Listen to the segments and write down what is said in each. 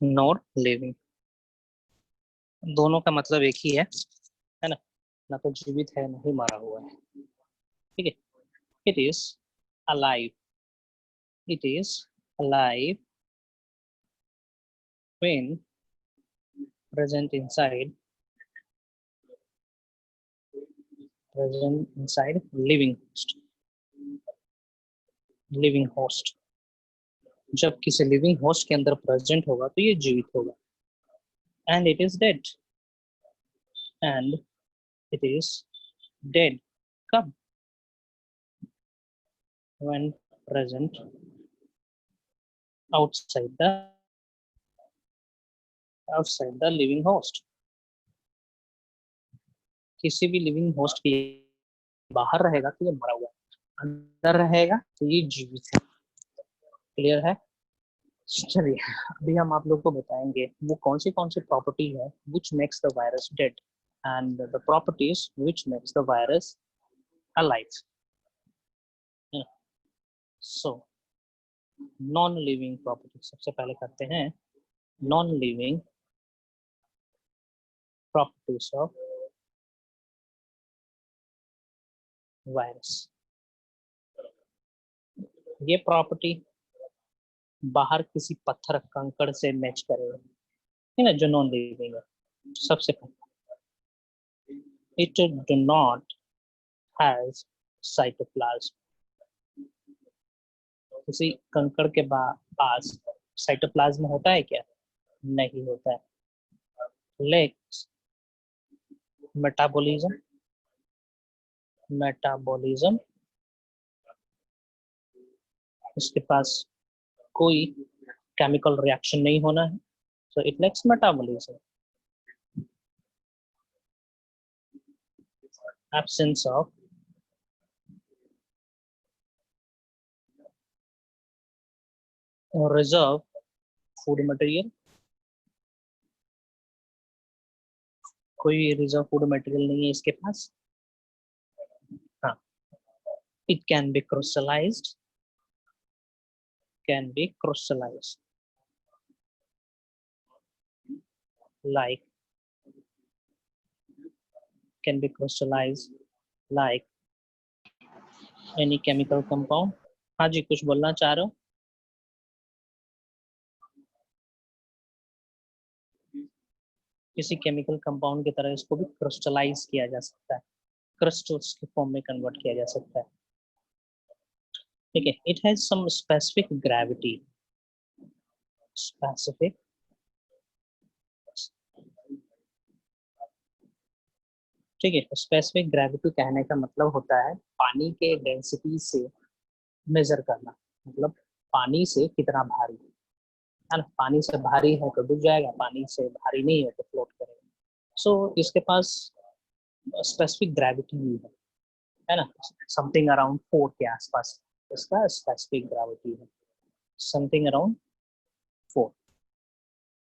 Nor living, दोनों का मतलब एक ही है ना, ना तो जीवित है ना ही मरा हुआ है। ठीक है, it is alive, it is alive when present inside living host, living host. जब किसी लिविंग होस्ट के अंदर प्रेजेंट होगा तो ये जीवित होगा। And it is dead, and it is dead कब? when present outside the living host। किसी भी लिविंग होस्ट के बाहर रहेगा तो ये मरा हुआ है, अंदर रहेगा तो ये जीवित है। क्लियर है? चलिए अभी हम आप लोग को बताएंगे वो कौन सी प्रॉपर्टी है which makes the virus dead and the properties which makes the virus alive। so non living property सबसे पहले करते हैं। Non living properties of virus. ये प्रॉपर्टी बाहर किसी पत्थर कंकड़ से मैच करेगा, है ना, जो नॉन लिविंग है। सबसे पहले it do not has cytoplasm. किसी कंकड़ के पास साइटोप्लाज्म होता है क्या? नहीं होता है। लेक्स मेटाबॉलिज्म, मेटाबॉलिज्म इसके पास कोई केमिकल रिएक्शन नहीं होना है, so it lacks metabolism। absence of reserve food material, कोई रिजर्व फूड मटेरियल नहीं है इसके पास। हाँ, it can be crystallized, can be crystallized like, can be crystallized like any chemical compound। हाँ जी, कुछ बोलना चाह रहे हो? किसी केमिकल कंपाउंड की तरह इसको भी क्रिस्टलाइज किया जा सकता है, क्रिस्टल्स के फॉर्म में कन्वर्ट किया जा सकता है। ठीक है, it has some specific gravity, specific ठीक है, स्पेसिफिक ग्रेविटी कहने का मतलब होता है पानी के डेंसिटी से मेजर करना, मतलब पानी से कितना भारी है ना। पानी से भारी है तो डूब जाएगा, पानी से भारी नहीं है तो फ्लोट करेगा। सो इसके पास स्पेसिफिक ग्रेविटी भी है ना, समथिंग अराउंड 4 के आसपास इसका स्पेसिफिक ग्रेविटी है, समथिंग अराउंड 4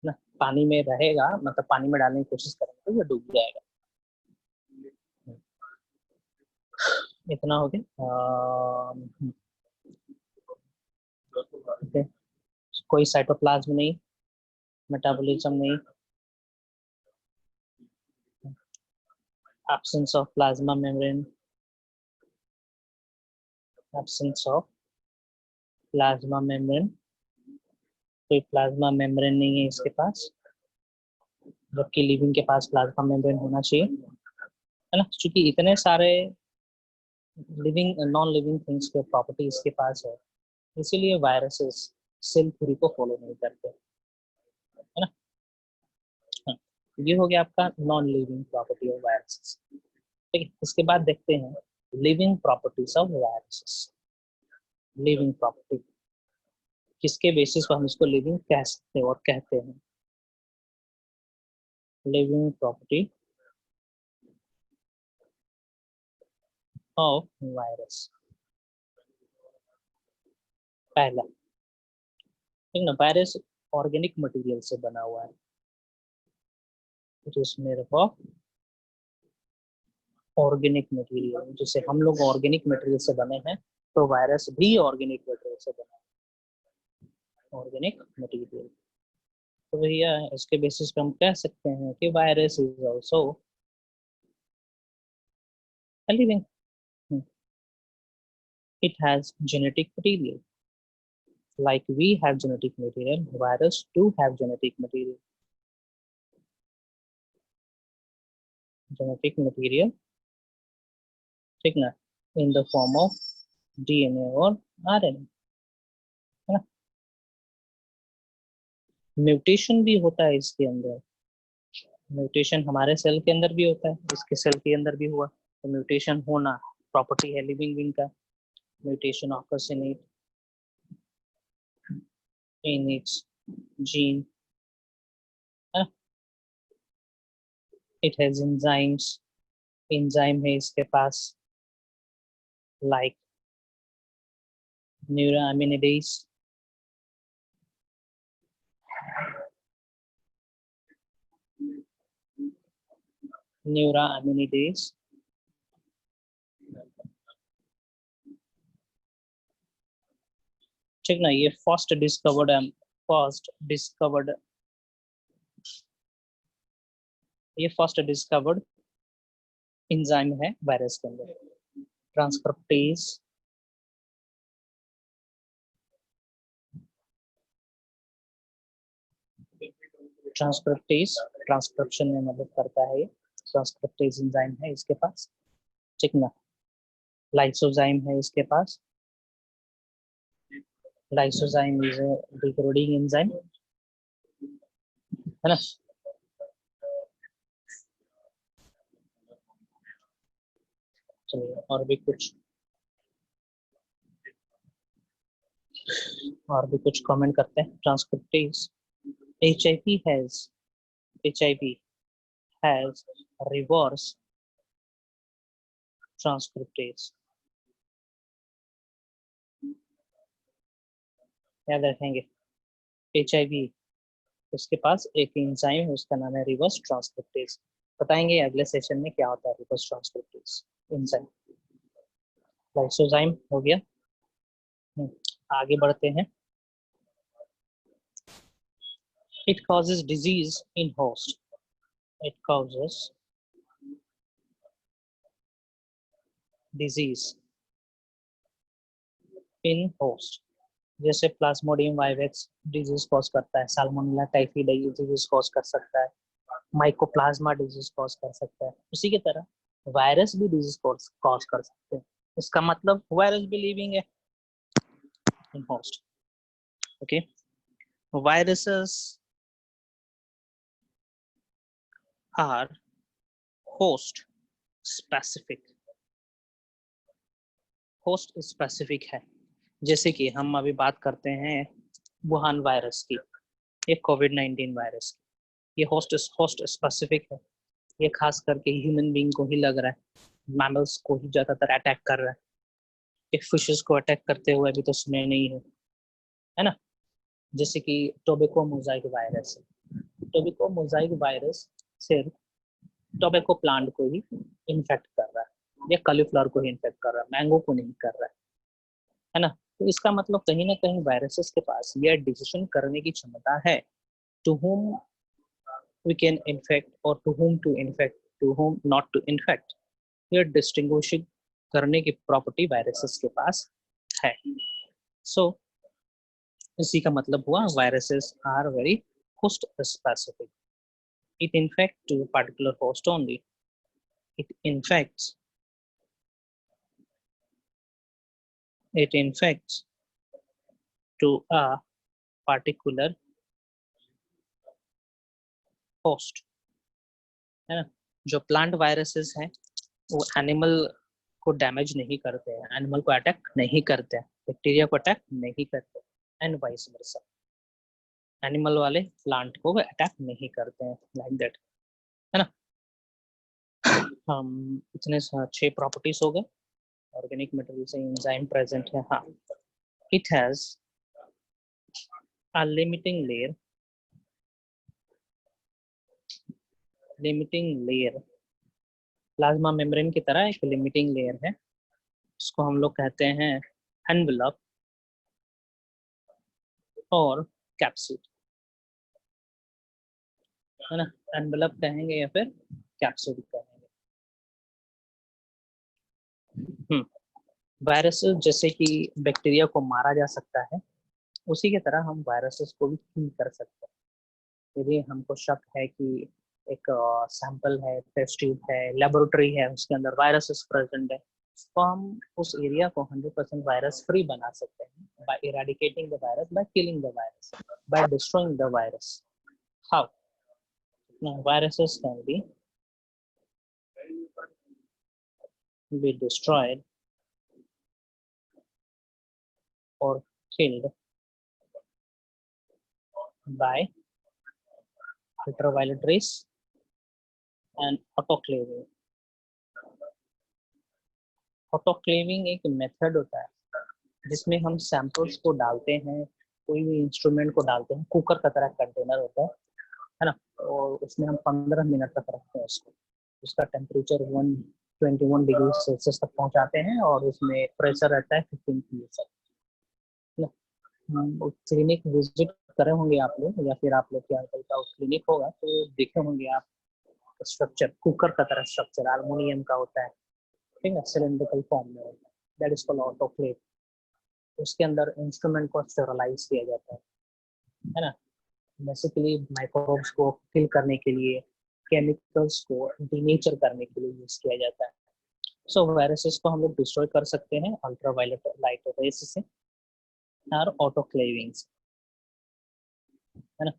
ना। पानी में रहेगा मतलब पानी में डालने की कोशिश करेंगे तो ये डूब जाएगा। इतना हो गया। okay. कोई साइटोप्लाज्म नहीं, मेटाबॉलिज्म नहीं, absence of plasma membrane, absence of plasma membrane, कोई प्लाज्मा मेम्ब्रेन नहीं है इसके पास, जबकि लिविंग के पास प्लाज्मा मेम्ब्रेन होना चाहिए, है ना। क्योंकि इतने सारे लिविंग नॉन लिविंग थिंग्स के प्रॉपर्टी इसके पास है, इसीलिए वायरसेस सेल थ्योरी को फॉलो नहीं करते, है ना। हाँ, ये हो गया आपका non living property of viruses. ठीक है, इसके बाद देखते हैं living properties of viruses. Living property किसके बेसिस पर हम इसको लिविंग कह सकते हैं और कहते हैं? Living property of virus. पहला, ठीक ना, वायरस ऑर्गेनिक मटेरियल से बना हुआ है, it is made up of organic material. जैसे हम लोग ऑर्गेनिक मटेरियल से बने हैं तो वायरस भी ऑर्गेनिक मटेरियल से बना है, ऑर्गेनिक मटेरियल। तो भैया इसके बेसिस पे हम कह सकते हैं कि virus is also living. It has genetic material. Like we have genetic material, virus do have genetic material. Genetic material, ठीक ना, in the form of DNA और RNA, है ना. म्यूटेशन भी होता है इसके अंदर. म्यूटेशन हमारे सेल के अंदर भी होता है, इसके सेल के अंदर भी हुआ. तो म्यूटेशन होना प्रॉपर्टी है लिविंग बीइंग का. Mutation occurs in its gene, है ना. It has enzymes. एंजाइम है इसके पास, लाइक न्यूरोएमिनिडेज. न्यूरोएमिनिडेज ठीक ना. ये फर्स्ट डिस्कवर्ड ये फर्स्ट डिस्कवर्ड एंजाइम है वायरस के अंदर. ट्रांसक्रिप्टेज, ट्रांसक्रिप्शन में मदद करता है. ये ट्रांसक्रिप्टेज एंजाइम है इसके पास, ठीक ना. लाइसोजाइम है इसके पास. Lysozyme is a decoding enzyme, है ना. चलिए और भी कुछ कमेंट करते हैं. Transcriptase. HIV has reverse transcriptase. याद रखेंगे. HIV इसके पास एक एंजाइम है, उसका नाम है रिवर्स ट्रांसक्रिप्टेज. बताएंगे अगले सेशन में क्या होता है रिवर्स ट्रांसक्रिप्टेज एंजाइम. लाइसोजाइम हो गया. आगे बढ़ते हैं. It causes disease in host. It causes disease in host. जैसे प्लाज्मोडियम वाइवेक्स डिजीज कॉज करता है, साल्मोनेला टाइफाइड डिजीज कॉज कर सकता है, माइकोप्लाज्मा डिजीज कॉज कर सकता है. उसी की तरह वायरस भी डिजीज कॉज कर सकते हैं. इसका मतलब वायरस भी लिविंग है in host. Okay. Viruses are host specific. Host specific है. जैसे कि हम अभी बात करते हैं वुहान वायरस की, ये कोविड-19 वायरस की. ये होस्ट स्पेसिफिक है. ये खास करके ह्यूमन बीइंग को ही लग रहा है, मैमल्स को ही ज्यादातर अटैक कर रहा है. एक फिशेस को अटैक करते हुए अभी तो सुने नहीं है ना. जैसे कि tobacco mosaic virus. Tobacco mosaic virus सिर्फ टोबैको प्लांट को ही इन्फेक्ट कर रहा है, या कॉलीफ्लावर को ही इन्फेक्ट कर रहा है, मैंगो को नहीं कर रहा है ना. तो इसका मतलब कहीं ना कहीं वायरसेस के पास यह डिसीजन करने की क्षमता है to whom we can infect or to whom to infect, to whom not to infect. यह डिस्टिंग्विशिंग करने की प्रॉपर्टी वायरसेस के पास है. सो इसी का मतलब हुआ viruses are very host specific. It infects to a particular host only. It infects to a particular host, है ना. जो प्लांट वायरसेस हैं वो एनिमल को डैमेज नहीं करते हैं, एनिमल को अटैक नहीं करते हैं, बैक्टीरिया को अटैक नहीं करते, एंड वाइस वर्सा. एनिमल वाले प्लांट को अटैक नहीं करते हैं, लाइक दैट, है ना. हम इतने 6 प्रॉपर्टीज हो गए. ऑर्गेनिक मटेरियल से एंजाइम प्रेजेंट है. हाँ. It has a limiting layer. Plasma membrane की तरह एक लिमिटिंग लेयर है, उसको हम लोग कहते हैं एनवेलप और कैप्सूल. है ना, एनवेलप कहेंगे या फिर कैप्सिड कहेंगे। वायरसेस जैसे कि बैक्टीरिया को मारा जा सकता है, उसी की तरह हम वायरसेस को भी किल कर सकते हैं। यदि हमको शक है कि एक सैंपल है, टेस्ट ट्यूब है, लेबोरेटरी है, उसके अंदर वायरसेस प्रेजेंट है, तो हम उस एरिया को 100% वायरस फ्री बना सकते हैं by eradicating the virus, by killing the virus, by destroying the virus. How? Viruses can be destroyed or killed by ultraviolet rays and autoclaving. Autoclaving एक मेथड होता है जिसमें हम सैंपल्स को डालते हैं, कोई भी इंस्ट्रूमेंट को डालते हैं, कुकर का तरह कंटेनर होता है ना, और उसमें हम 15 मिनट तक रखते हैं उसको, उसका टेम्परेचर 121 डिग्री सेल्सियस तक पहुंचाते हैं और उसमें प्रेशर रहता है 15 psi। क्लिनिक विजिट करे होंगे आप लोग, या फिर आप लोग के अंकल का क्लिनिक होगा तो देखे होंगे आप स्ट्रक्चर, कुकर का तरह स्ट्रक्चर एल्युमिनियम का होता है, ठीक है, सिलेंड्रिकल फॉर्म में होता है, दैट इज कॉल्ड ऑटोक्लेव। उसके अंदर इंस्ट्रूमेंट को स्टेरलाइज किया जाता है ना, बेसिकली माइक्रोब्स को किल करने के लिए, केमिकल्स को डीनेचर करने के लिए यूज किया जाता है। सो वायरसेस को हम लोग डिस्ट्रॉय कर सकते हैं अल्ट्रावायलेट लाइट रेज से और ऑटोक्लेविंग, है ना।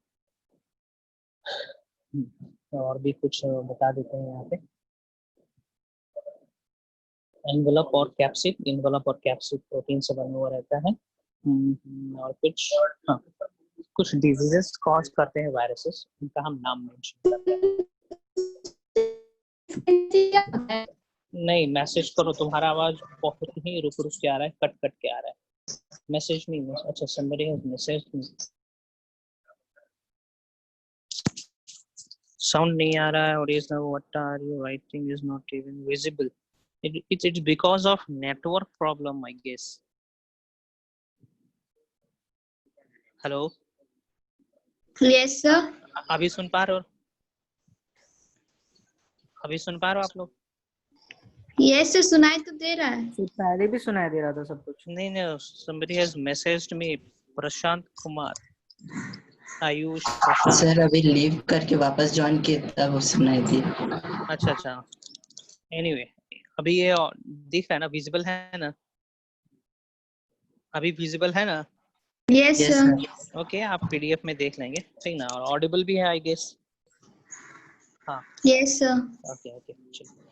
और भी कुछ बता देते हैं यहाँ पे। एनवेलप और कैप्सिड, एनवेलप और कैप्सिड प्रोटीन से बना हुआ रहता है। और कुछ, हाँ, कुछ डिजीजेस कॉज करते हैं वायरसेस, उनका हम नाम मेंशन करते हैं। नहीं, मैसेज करो, तुम्हारा आवाज बहुत ही रुक रुक के आ रहा है, कट कट के आ रहा है। मैसेज नहीं, अच्छा somebody has messaged me, sound नहीं आ रहा है, और is what are you writing is not even visible. It's because of network problem, I guess. Hello, yes sir. अभी सुन पा रहे हो? अभी सुन पा रहे हो आप लोग? यस सर, सुनाई तो दे रहा है। तो पहले भी सुनाई दे रहा था सब कुछ। नहीं नहीं, somebody has messaged me, Prashant Kumar, Ayush Prashant. Sir अभी लीव करके वापस ज्वाइन किए तब सुनाई दी। अच्छा अच्छा, एनीवे अभी ये दिख रहा है ना, विजिबल है ना, अभी विजिबल है ना? Yes yes sir. Sir. Okay, आप पीडीएफ में देख लेंगे, ठीक ना, और ऑडिबल भी है आई गेस। हाँ यस सर। ओके ओके, चलिए।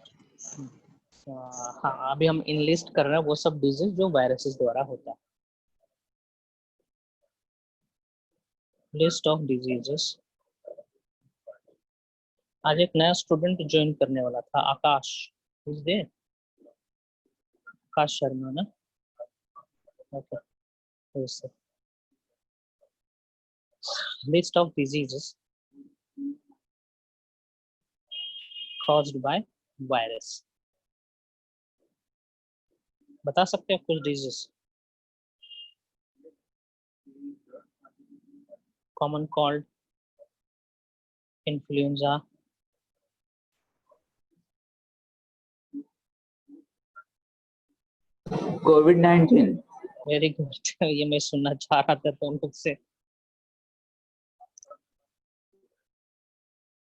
हाँ, अभी हम इनलिस्ट कर रहे हैं वो सब डिजीज जो वायरसेस द्वारा होता है। List of diseases. आज एक नया स्टूडेंट ज्वाइन करने वाला था, आकाश, इज देयर? आकाश शर्मा ना, okay. List of diseases caused by virus। बता सकते हैं कुछ डिजीज? कॉमन कॉल्ड, इन्फ्लुएंजा, कोविड-19। Very good. ये मैं सुनना चाह रहा था तुम लोग से।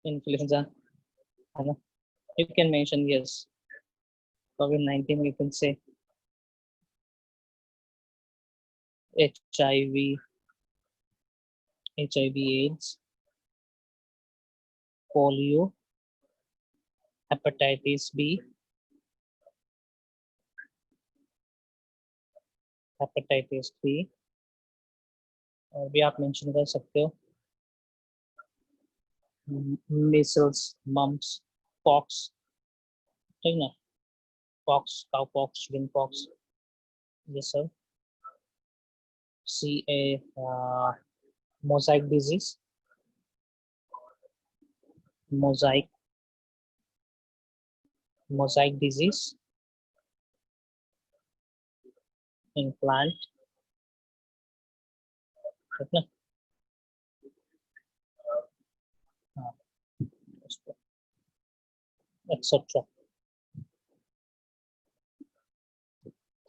इन्फ्लुएंजा, है ना, you can mention yes, COVID-19 you can say, HIV, HIV/AIDS, polio, hepatitis B, hepatitis C, और भी आप मेंशन कर सकते हो, measles, mumps, pox, ठीक ना, pox, cow pox, chicken pox, ये सब। mosaic disease, mosaic disease in plant, ठीक ना। हाँ, एक्सेट्रा।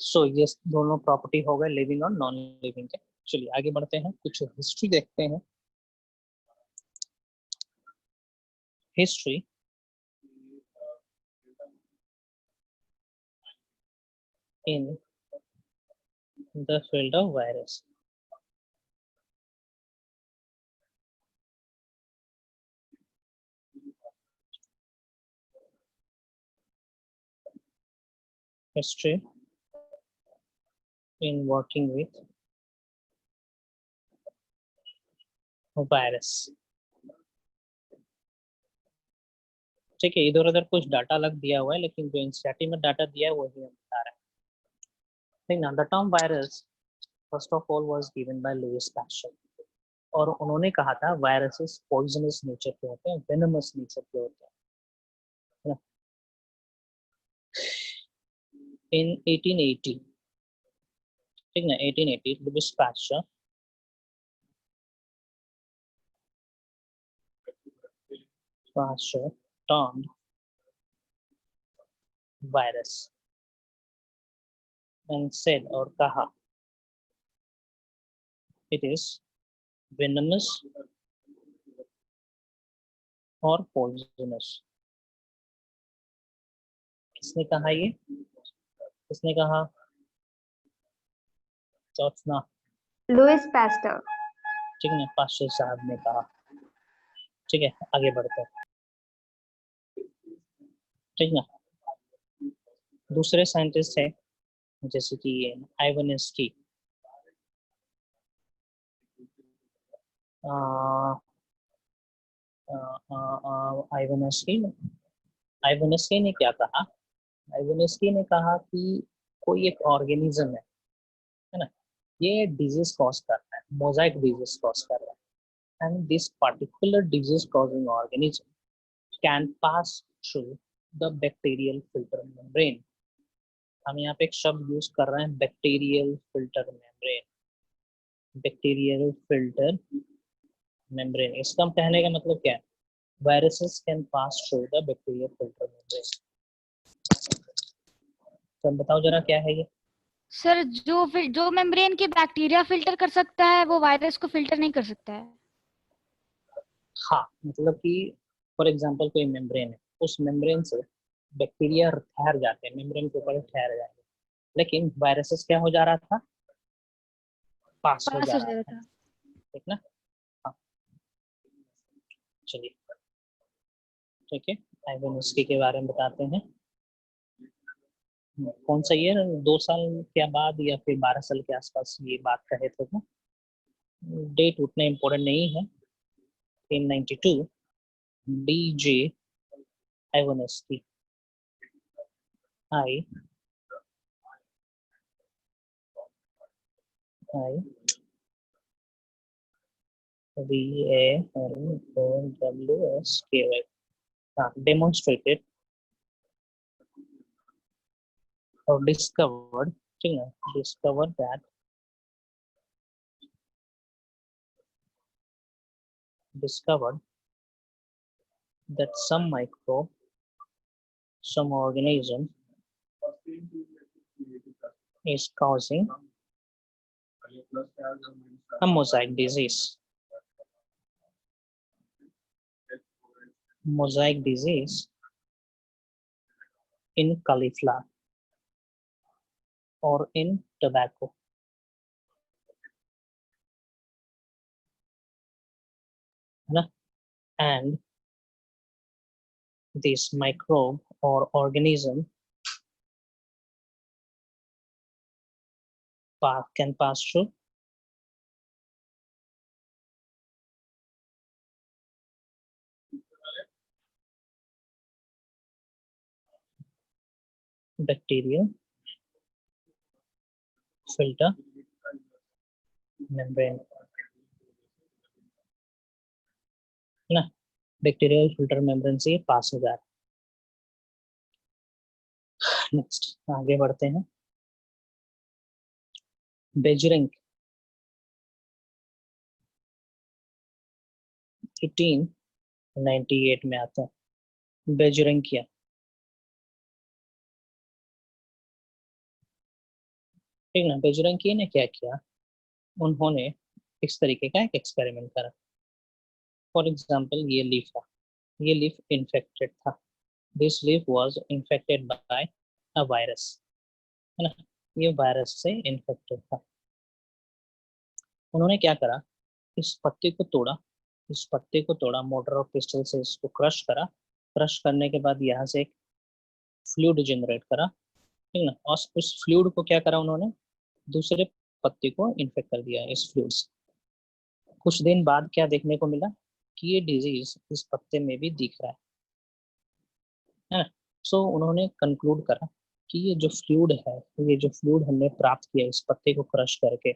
सो ये दोनों प्रॉपर्टी हो गए लिविंग और नॉन लिविंग के। चलिए आगे बढ़ते हैं, कुछ हिस्ट्री देखते हैं। History in the field of virus. History in working with virus। ठीक है, इधर उधर कुछ डाटा अलग दिया हुआ है, लेकिन जो एनसीईआरटी में डाटा दिया है वही हम बता रहे हैं। ठीक ना। The term virus first of all was given by Louis Pasteur, और उन्होंने कहा था वायरसेस पॉइजनस नेचर के होते हैं, वेनमस नेचर के होते हैं, है ना। इन 1880, ठीक ना, 1880 Louis Pasteur termed virus and said और कहा it is venomous और poisonous। किसने कहा ये? किसने कहा? चौथना। लुइस पैस्टर। ठीक है, पास्टर साहब ने कहा। ठीक है, आगे बढ़ते हैं। ठीक ना। दूसरे साइंटिस्ट है जैसे कि आइवानिस्की। आइवानिस्की आइवानिस्की ने क्या कहा? आइवानिस्की ने कहा कि कोई एक ऑर्गेनिज्म है ना, ये डिजीज कॉज कर रहा है, मोजाइक डिजीज कॉज कर रहा है, and this particular disease causing organism can pass through the bacterial filter membrane. हम यहाँ पे एक शब्द यूज कर रहे हैं, bacterial filter membrane. Bacterial filter membrane, इसका कहने का मतलब क्या है? Viruses can pass through the bacterial filter membrane. तो बताओ जरा क्या है ये? सर जो मेम्ब्रेन के बैक्टीरिया फिल्टर कर सकता है वो वायरस को फिल्टर नहीं कर सकता है। हाँ, मतलब कि फॉर एग्जांपल कोई मेम्ब्रेन है, उस मेम्ब्रेन से बैक्टीरिया ठहर जाते हैं, मेम्ब्रेन के ऊपर ठहर जाएंगे, लेकिन वायरसेस क्या हो जा रहा था? पास हो पास जा हो रहा जाता था। था। ठीक ना। हाँ, चलिए ठीक है, आइवानिस्की के बारे में बताते हैं। कौन सा ईयर? 2 साल के बाद या फिर 12 साल के आसपास ये बात कहे थे वो। डेट उतना इम्पोर्टेंट नहीं है। in 92 DJ Ivanovsky I VALWSKY demonstrated or discovered, ठीक है, discovered that some microbe, some organism is causing a mosaic disease. Mosaic disease in cauliflower or in tobacco. And this microbe or organism can pass through bacterial filter membrane, ना, bacterial filter membrane से पास हो जा रहा है। Next आगे बढ़ते हैं। Beijerinck 1898 में आता है। बेजरिंग किया ठीक ना। बेजरंकी ने क्या किया, उन्होंने इस तरीके का एक एक्सपेरिमेंट करा। फॉर एग्जाम्पल ये लीफ था, ये लीफ इन्फेक्टेड था, this leaf was infected by a virus, है ना, ये वायरस से इन्फेक्टेड था। उन्होंने क्या करा, इस पत्ते को तोड़ा, इस पत्ते को तोड़ा, मोटर और पिस्टल से इसको क्रश करा, क्रश करने के बाद यहाँ से एक फ्लूइड जनरेट करा, ठीक ना, और उस फ्लूइड को क्या करा उन्होंने, दूसरे पत्ते को इन्फेक्ट कर दिया इस फ्लूइड से। कुछ दिन बाद क्या देखने को मिला कि ये डिजीज इस पत्ते में भी दिख रहा है ना। सो उन्होंने कंक्लूड करा कि ये जो फ्लूइड है, ये जो फ्लूइड हमने प्राप्त किया इस पत्ते को क्रश करके,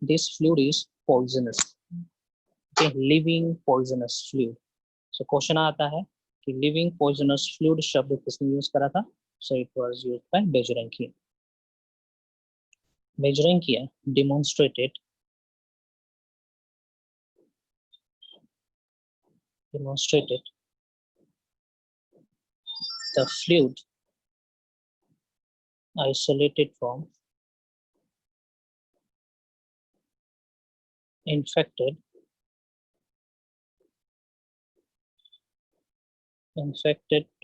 this fluid is poisonous, living poisonous fluid. So question आता है कि लिविंग पॉइजनस फ्लूइड शब्द किसने यूज करा था, so it was used by बेजरंकी। बेजरंकी demonstrated the fluid isolated from infected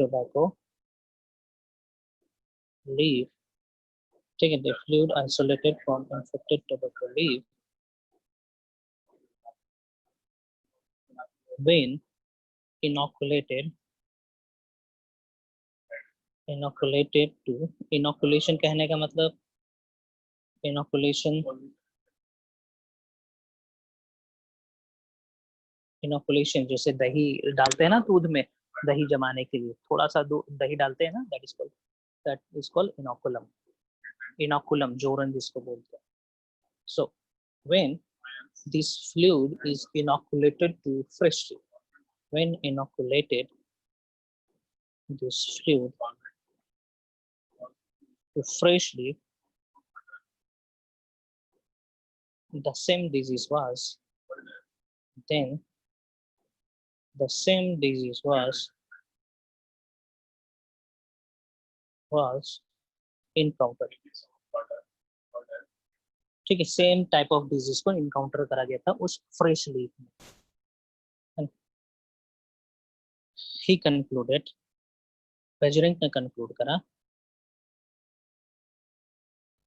tobacco leaf, ठीक है, the fluid isolated from infected tobacco leaf when inoculated to, inoculation कहने का मतलब, inoculation जैसे दही डालते हैं ना दूध में, दही जमाने के लिए थोड़ा सा दही डालते हैं ना, that is called inoculum, जोरन जिसको बोलते हैं। So when this fluid is inoculated to freshly, when inoculated this fluid to freshly, the same disease was encountered, ठीक है, सेम टाइप ऑफ डिजीज को इनकाउंटर करा गया था उस फ्रेश लीफ में। ही कंक्लूडेड, बेजरंक ने कंक्लूड करा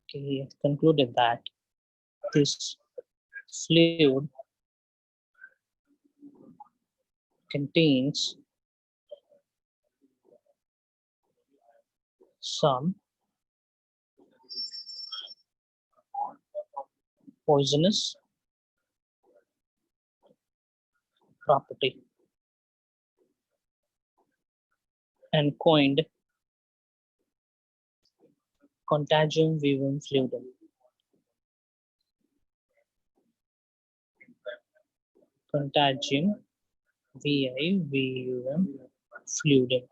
कि concluded that this fluid contains some poisonous property and coined contagium vivum fluidum. Contagium vivum fluidum,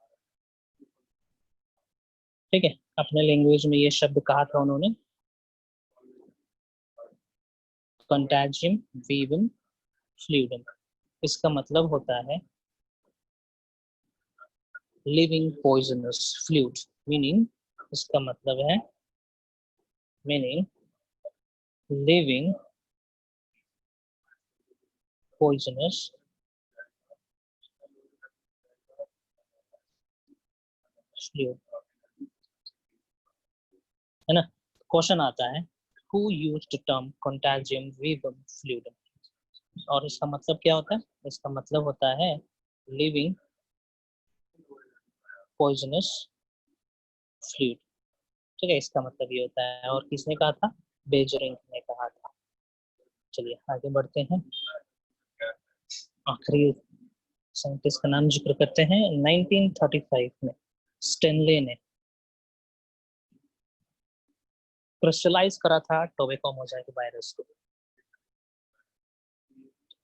ठीक है। अपने लैंग्वेज में ये शब्द कहा था उन्होंने, contagium vivum fluidum। इसका मतलब होता है लिविंग पॉइजनस फ्लूइड, मीनिंग, इसका मतलब है मीनिंग लिविंग पॉइजनस फ्लूइड, है ना। क्वेश्चन आता है who used the term contagium vivum fluidum, और इसका मतलब क्या होता है, इसका मतलब होता है लिविंग पॉइजनस फ्लूइड, ठीक है, इसका मतलब ये होता है। और किसने कहा था, बेजरंक ने कहा था। चलिए आगे बढ़ते हैं, आखिरी साइंटिस्ट का नाम जिक्र करते हैं। 1935 में स्टेनले ने क्रिस्टलाइज करा था टोबैको मोजाइक वायरस को,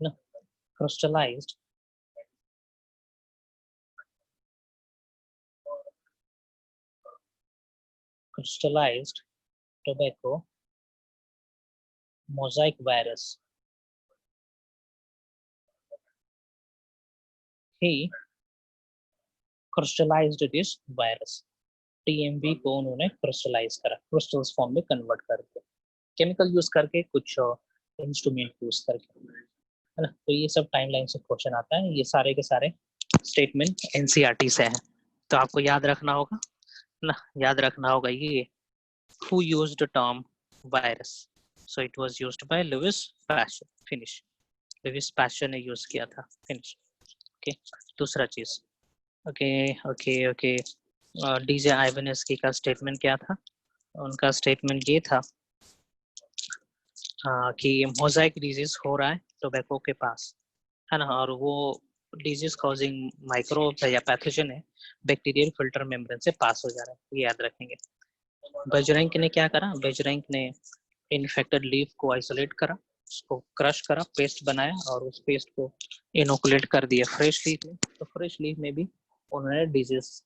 ना, crystallised tobacco mosaic virus. He crystallized this virus, TMV को उन्होंने क्रिस्टलाइज करा, क्रिस्टल्स फॉर्म में कन्वर्ट करके, केमिकल यूज करके, कुछ इंस्ट्रूमेंट यूज करके, है ना। तो ये सब टाइमलाइन से क्वेश्चन आता है, ये सारे के सारे स्टेटमेंट एनसीईआरटी से है, तो आपको याद रखना होगा ना, याद रखना होगा ये who used the term virus, so it was used by Louis Pasteur, finish, Louis Pasteur ने यूज किया था, finish। ओके, दूसरा चीज, ओके ओके ओके, डीजे आइवानस्की का स्टेटमेंट क्या था? उनका स्टेटमेंट ये था कि मोजाइक डिजीज हो रहा है टोबैको के पास, है ना, और वो डिजीज कॉजिंग माइक्रोब या पैथोजन है, बैक्टीरियल फिल्टर मेम्ब्रेन से पास हो जा रहा है, ये याद रखेंगे। बेजरेंक ने क्या करा? बेजरेंक ने इन्फेक्टेड लीफ को आइसोलेट करा, उसको क्रश करा, पेस्ट बनाया और उस पेस्ट को इनोकुलेट कर दिया फ्रेश लीफ में, तो फ्रेश लीफ में भी उन्होंने डिजीज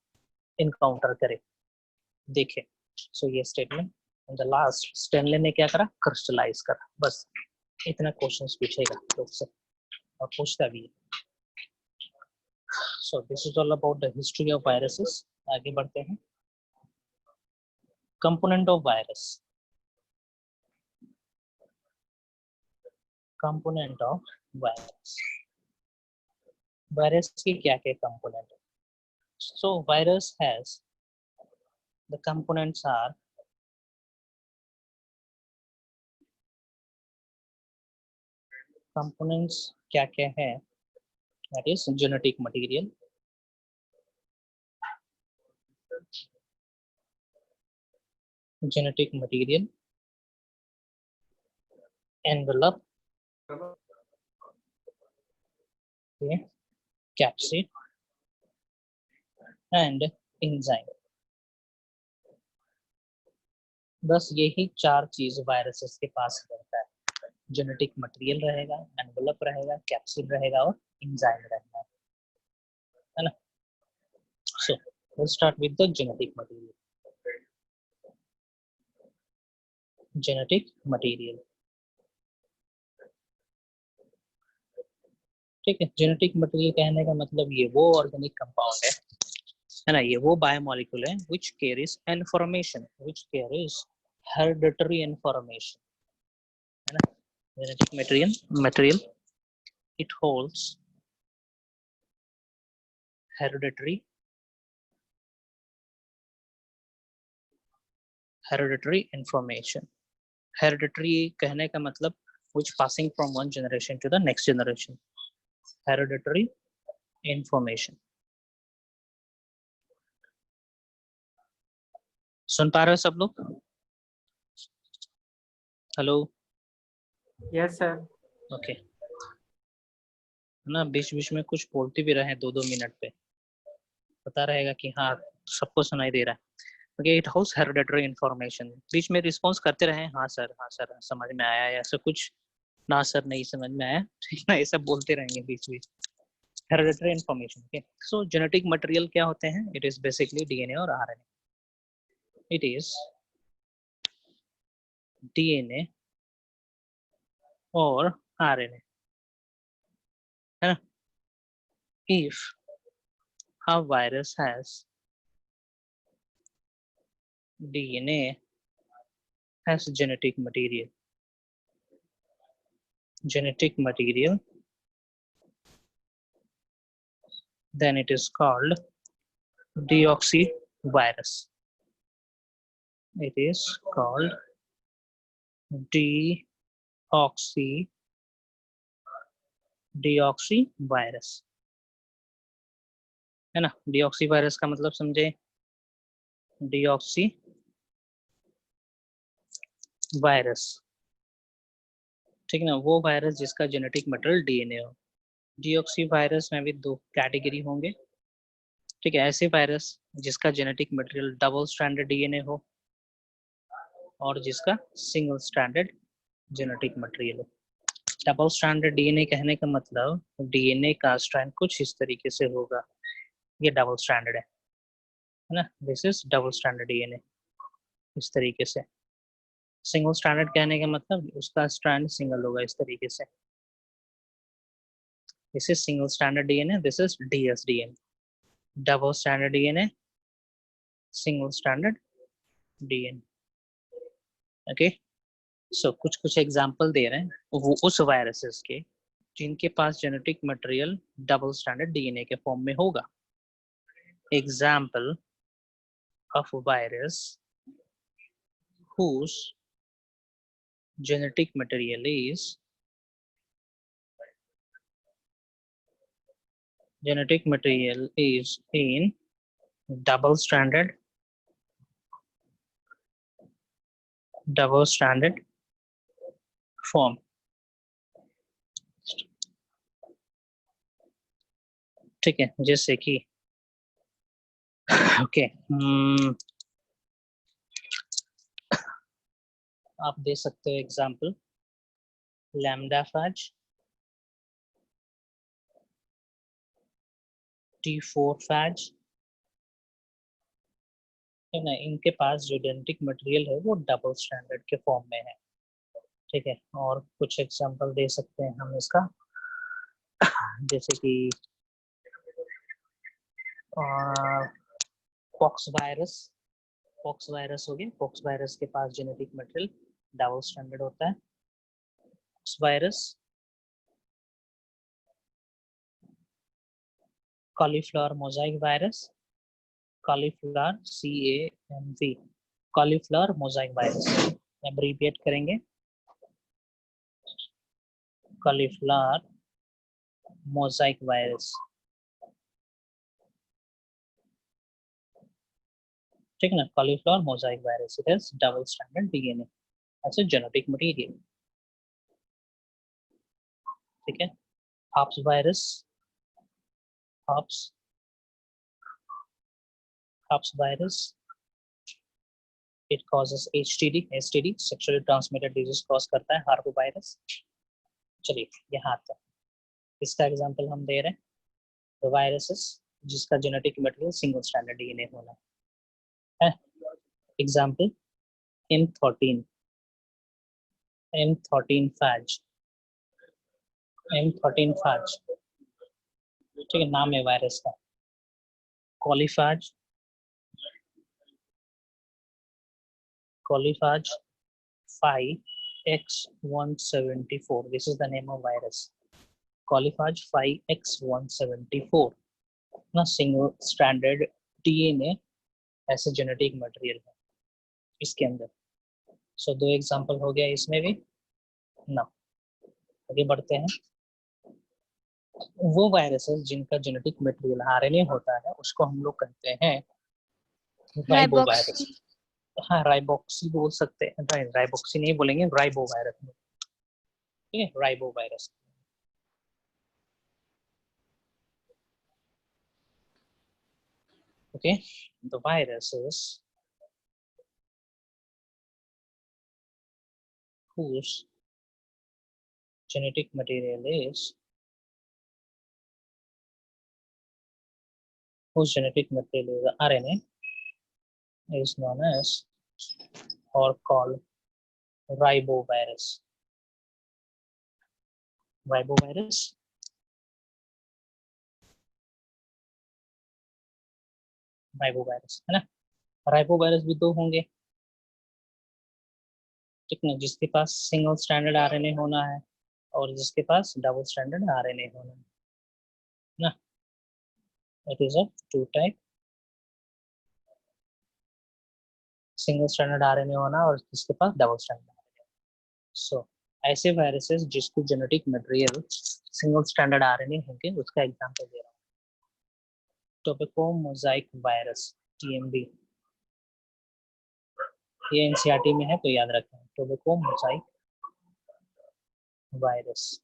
इनकाउंटर करे, देखे। सो ये स्टेटमेंट। द लास्ट स्टेनले ने क्या करा? क्रिस्टलाइज करा। बस इतना क्वेश्चंस पूछेगा लोग से और पूछता भी है। So this is all about the history of viruses. आगे बढ़ते हैं। Component of virus, component of virus, virus के क्या क्या कंपोनेंट है? So virus has, the components are components क्या क्या है? That is genetic material, genetic material, envelope, okay, capsid and enzyme। बस यही चार चीज वायरसेस के पास रहता है। जेनेटिक मटेरियल रहेगा, एनवेलप रहेगा, कैप्सिड रहेगा और एंजाइम रहेगा, है ना। सो we'll start with the genetic material। Genetic material, ठीक है। जेनेटिक मटेरियल कहने का मतलब ये वो ऑर्गेनिक कंपाउंड है ना, ये वो बायोमोलिक्यूल है which carries information, which carries hereditary information, है ना। Genetic material it holds hereditary information। hereditary कहने का मतलब which passing from one generation to the next generation, hereditary information। सुन पा रहे हो सब लोग? हेलो? Yes sir. ओके, ना बीच बीच में कुछ बोलते भी रहे 2-2 मिनट पे, पता रहेगा कि हाँ सबको सुनाई दे रहा है। Okay, it house hereditary information. बीच में रिस्पॉन्स करते रहे, हाँ सर, हाँ सर, समझ में आया, या ऐसा कुछ, ना सर नहीं समझ में आया, ठीक ना, ये सब बोलते रहेंगे बीच बीच। Hereditary information, okay. So genetic material क्या होते हैं? इट इज बेसिकली डीएनए और आरएनए। इट इज डीएनए और आरएनए, है ना। If a virus has DNA has genetic material, then it is called deoxyvirus. It is called deoxyvirus, है ना। deoxyvirus का मतलब समझे? deoxy वायरस, ठीक है ना, वो वायरस जिसका जेनेटिक मटेरियल डीएनए हो। डीऑक्सी वायरस में भी 2 कैटेगरी होंगे, ठीक है। ऐसे वायरस जिसका genetic material double stranded DNA हो और जिसका सिंगल स्ट्रैंडेड जेनेटिक मटेरियल हो। डबल स्ट्रैंडेड डीएनए कहने का मतलब डीएनए का स्ट्रैंड कुछ इस तरीके से होगा, ये डबल स्ट्रैंडेड है ना, this is double stranded DNA, इस तरीके से। सिंगल स्ट्रैंडेड कहने का मतलब उसका स्ट्रैंड सिंगल होगा, इस तरीके से। This is single stranded DNA, this is dsDNA. Double stranded DNA, single stranded DNA, okay. कुछ कुछ एग्जाम्पल दे रहे हैं वो उस वायरसेस के जिनके पास genetic material double standard DNA के फॉर्म में होगा. Example of virus whose genetic material is in double stranded form. ठीक है, जैसे कि ओके आप दे सकते हो example lambda Faiz, T4 Faiz है ना. इनके पास जो जेनेटिक मटेरियल है वो डबल स्टैंडर्ड के फॉर्म में है. ठीक है, और कुछ एग्जांपल दे सकते हैं हम इसका, जैसे कि पॉक्स वायरस हो गया. पॉक्स वायरस के पास जेनेटिक मटेरियल डबल स्टैंडर्ड होता है. Pox virus, cauliflower mosaic virus, cauliflower CAMV, cauliflower mosaic virus abbreviate करेंगे कॉलीफ्लावर मोजाइक वायरस. ठीक है ना, cauliflower mosaic virus it has double standard DNA as a genetic material. ठीक है, hops virus, hops virus, it causes STD sexually transmitted disease cause करता है Harpo virus. चलिए यहाँ आता है, इसका एग्जांपल हम दे रहे हैं तो वायरसेस जिसका genetic material single standard DNA होना है. एग्जांपल M13 फैज, ठीक है, नाम है वायरस का. कॉलीफैज 5X174, this is the name of virus. Coliphage 5X174 ना सिंगल स्टैंडर्ड डीएनए ऐसे जेनेटिक मटेरियल है इसके अंदर. सो दो एग्जांपल हो गया इसमें भी ना. आगे बढ़ते हैं. वो वायरसेस जिनका जेनेटिक मटेरियल आरएनए होता है उसको हम लोग कहते हैं राइबो वायरस. राइबोक्सी. हाँ, राइबोक्सी बोल सकते हैं, राइबोक्सी नहीं बोलेंगे, राइबो वायरस. ठीक है, ribo virus. Okay, the viruses whose genetic material is RNA is known as or called ribovirus. Ribovirus है ना. राइबोवायरस भी दो होंगे, ठीक ना, जिसके पास सिंगल स्टैंडर्ड आरएनए होना है और जिसके पास डबल स्टैंडर्ड आरएनए होना है ना. It is of two type, single standard RNA होना और जिसके पास डबल स्टैंडर्ड आरएनए. सो ऐसे वायरसेस जिसकी genetic material single standard RNA होंगे उसका एग्जांपल दे रहा हूँ. टोबैको मोजाइक वायरस TMV, ये एनसीईआरटी में है तो याद रखें. Tobacco mosaic virus,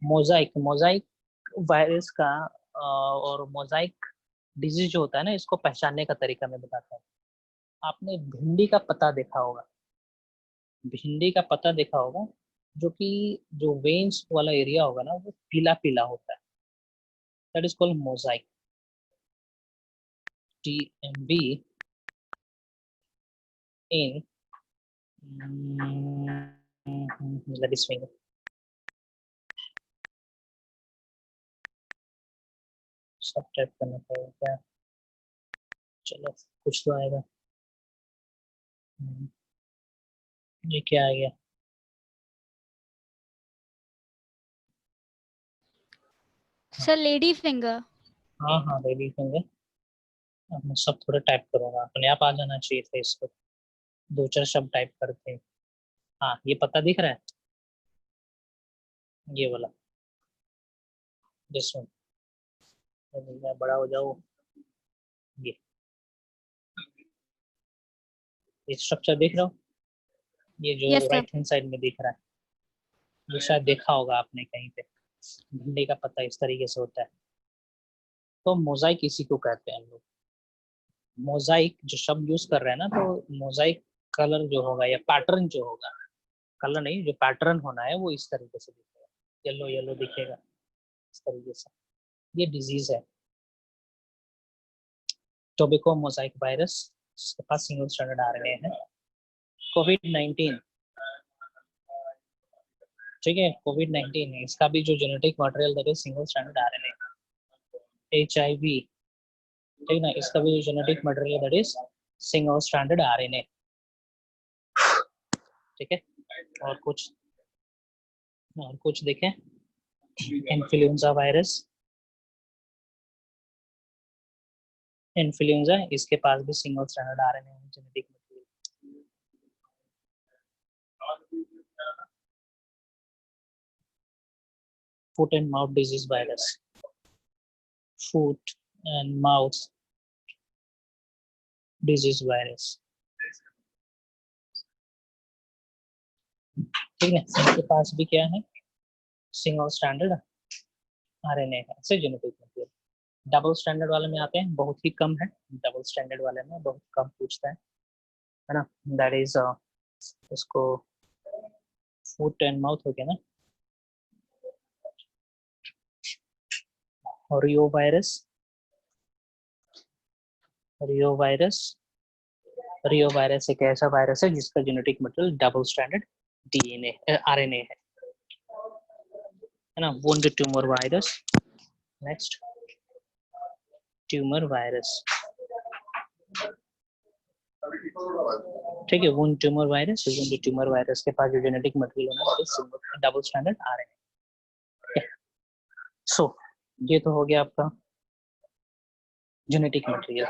mosaic virus का और मोजाइक डिजीज जो होता है ना, इसको पहचानने का तरीका मैं बताता हूँ. आपने भिंडी का पत्ता देखा होगा, जो कि जो वेन्स वाला एरिया होगा ना वो पीला पीला होता है. That is called Mosaic. TMV in let is finger. सब टाइप करना पड़ेगा क्या, चलो कुछ तो आएगा. ये क्या आ गया? Sir lady finger. हाँ हाँ, लेडी फिंगर। अब मैं सब थोड़ा टाइप करूंगा, अपने आप आ जाना चाहिए था इसको। दो चार शब्द टाइप करते हैं। हाँ, ये पता दिख रहा है, ये वाला, दिस वन। बड़ा हो जाओ। ये स्ट्रक्चर देख रहे हो, ये जो yes sir. Right hand side में दिख रहा है, ये शायद देखा होगा आपने कहीं पे। भिंडी का पत्ता इस तरीके से होता है। तो मोजाइक इसी को कहते हैं हम लोग। मोजाइक जो शब्द यूज कर रहे हैं ना, तो मोजाइक कलर जो होगा या पैटर्न जो होगा, कलर नहीं, जो पैटर्न होना है वो इस तरीके से दिखेगा, येलो येलो दिखेगा इस तरीके से। ये डिजीज है, टोबैको मोजाइक वायरस, इसके पास सिंगल स्ट्रैंडेड आरएनए है। कोविड-19, ठीक है, कोविड-19 है, इसका भी जो genetic material that is single stranded RNA. HIV, ठीक ना, इसका भी जो genetic material that is single stranded RNA. ठीक है, और कुछ देखें, इन्फ्लुएंजा वायरस, इन्फ्लुएंजा, इसके पास भी सिंगल स्ट्रैंडेड आरएनए है genetic material. Foot and mouth disease virus, foot and mouth disease virus, ठीक है, इसके पास भी क्या है, सिंगल स्ट्रैंडेड आरएनए है, ऐसे जेनेटिक मटेरियल। डबल स्टैंडर्ड वाले में आते हैं, बहुत ही कम है, डबल स्टैंडर्ड वाले में बहुत कम पूछता है ना। दैट इज इसको फुट एंड माउथ हो गया ना। रियो वायरस, रियो वायरस, रियो वायरस एक ऐसा वायरस है जिसका genetic material double standard DNA RNA है ना। Wound tumour virus, next tumour virus, ठीक है, wound tumour virus, wound tumour virus के पास जो जेनेटिक मटेरियल है ना डबल स्टैंडर्ड आरएनए। सो ये तो हो गया आपका जेनेटिक मटेरियल।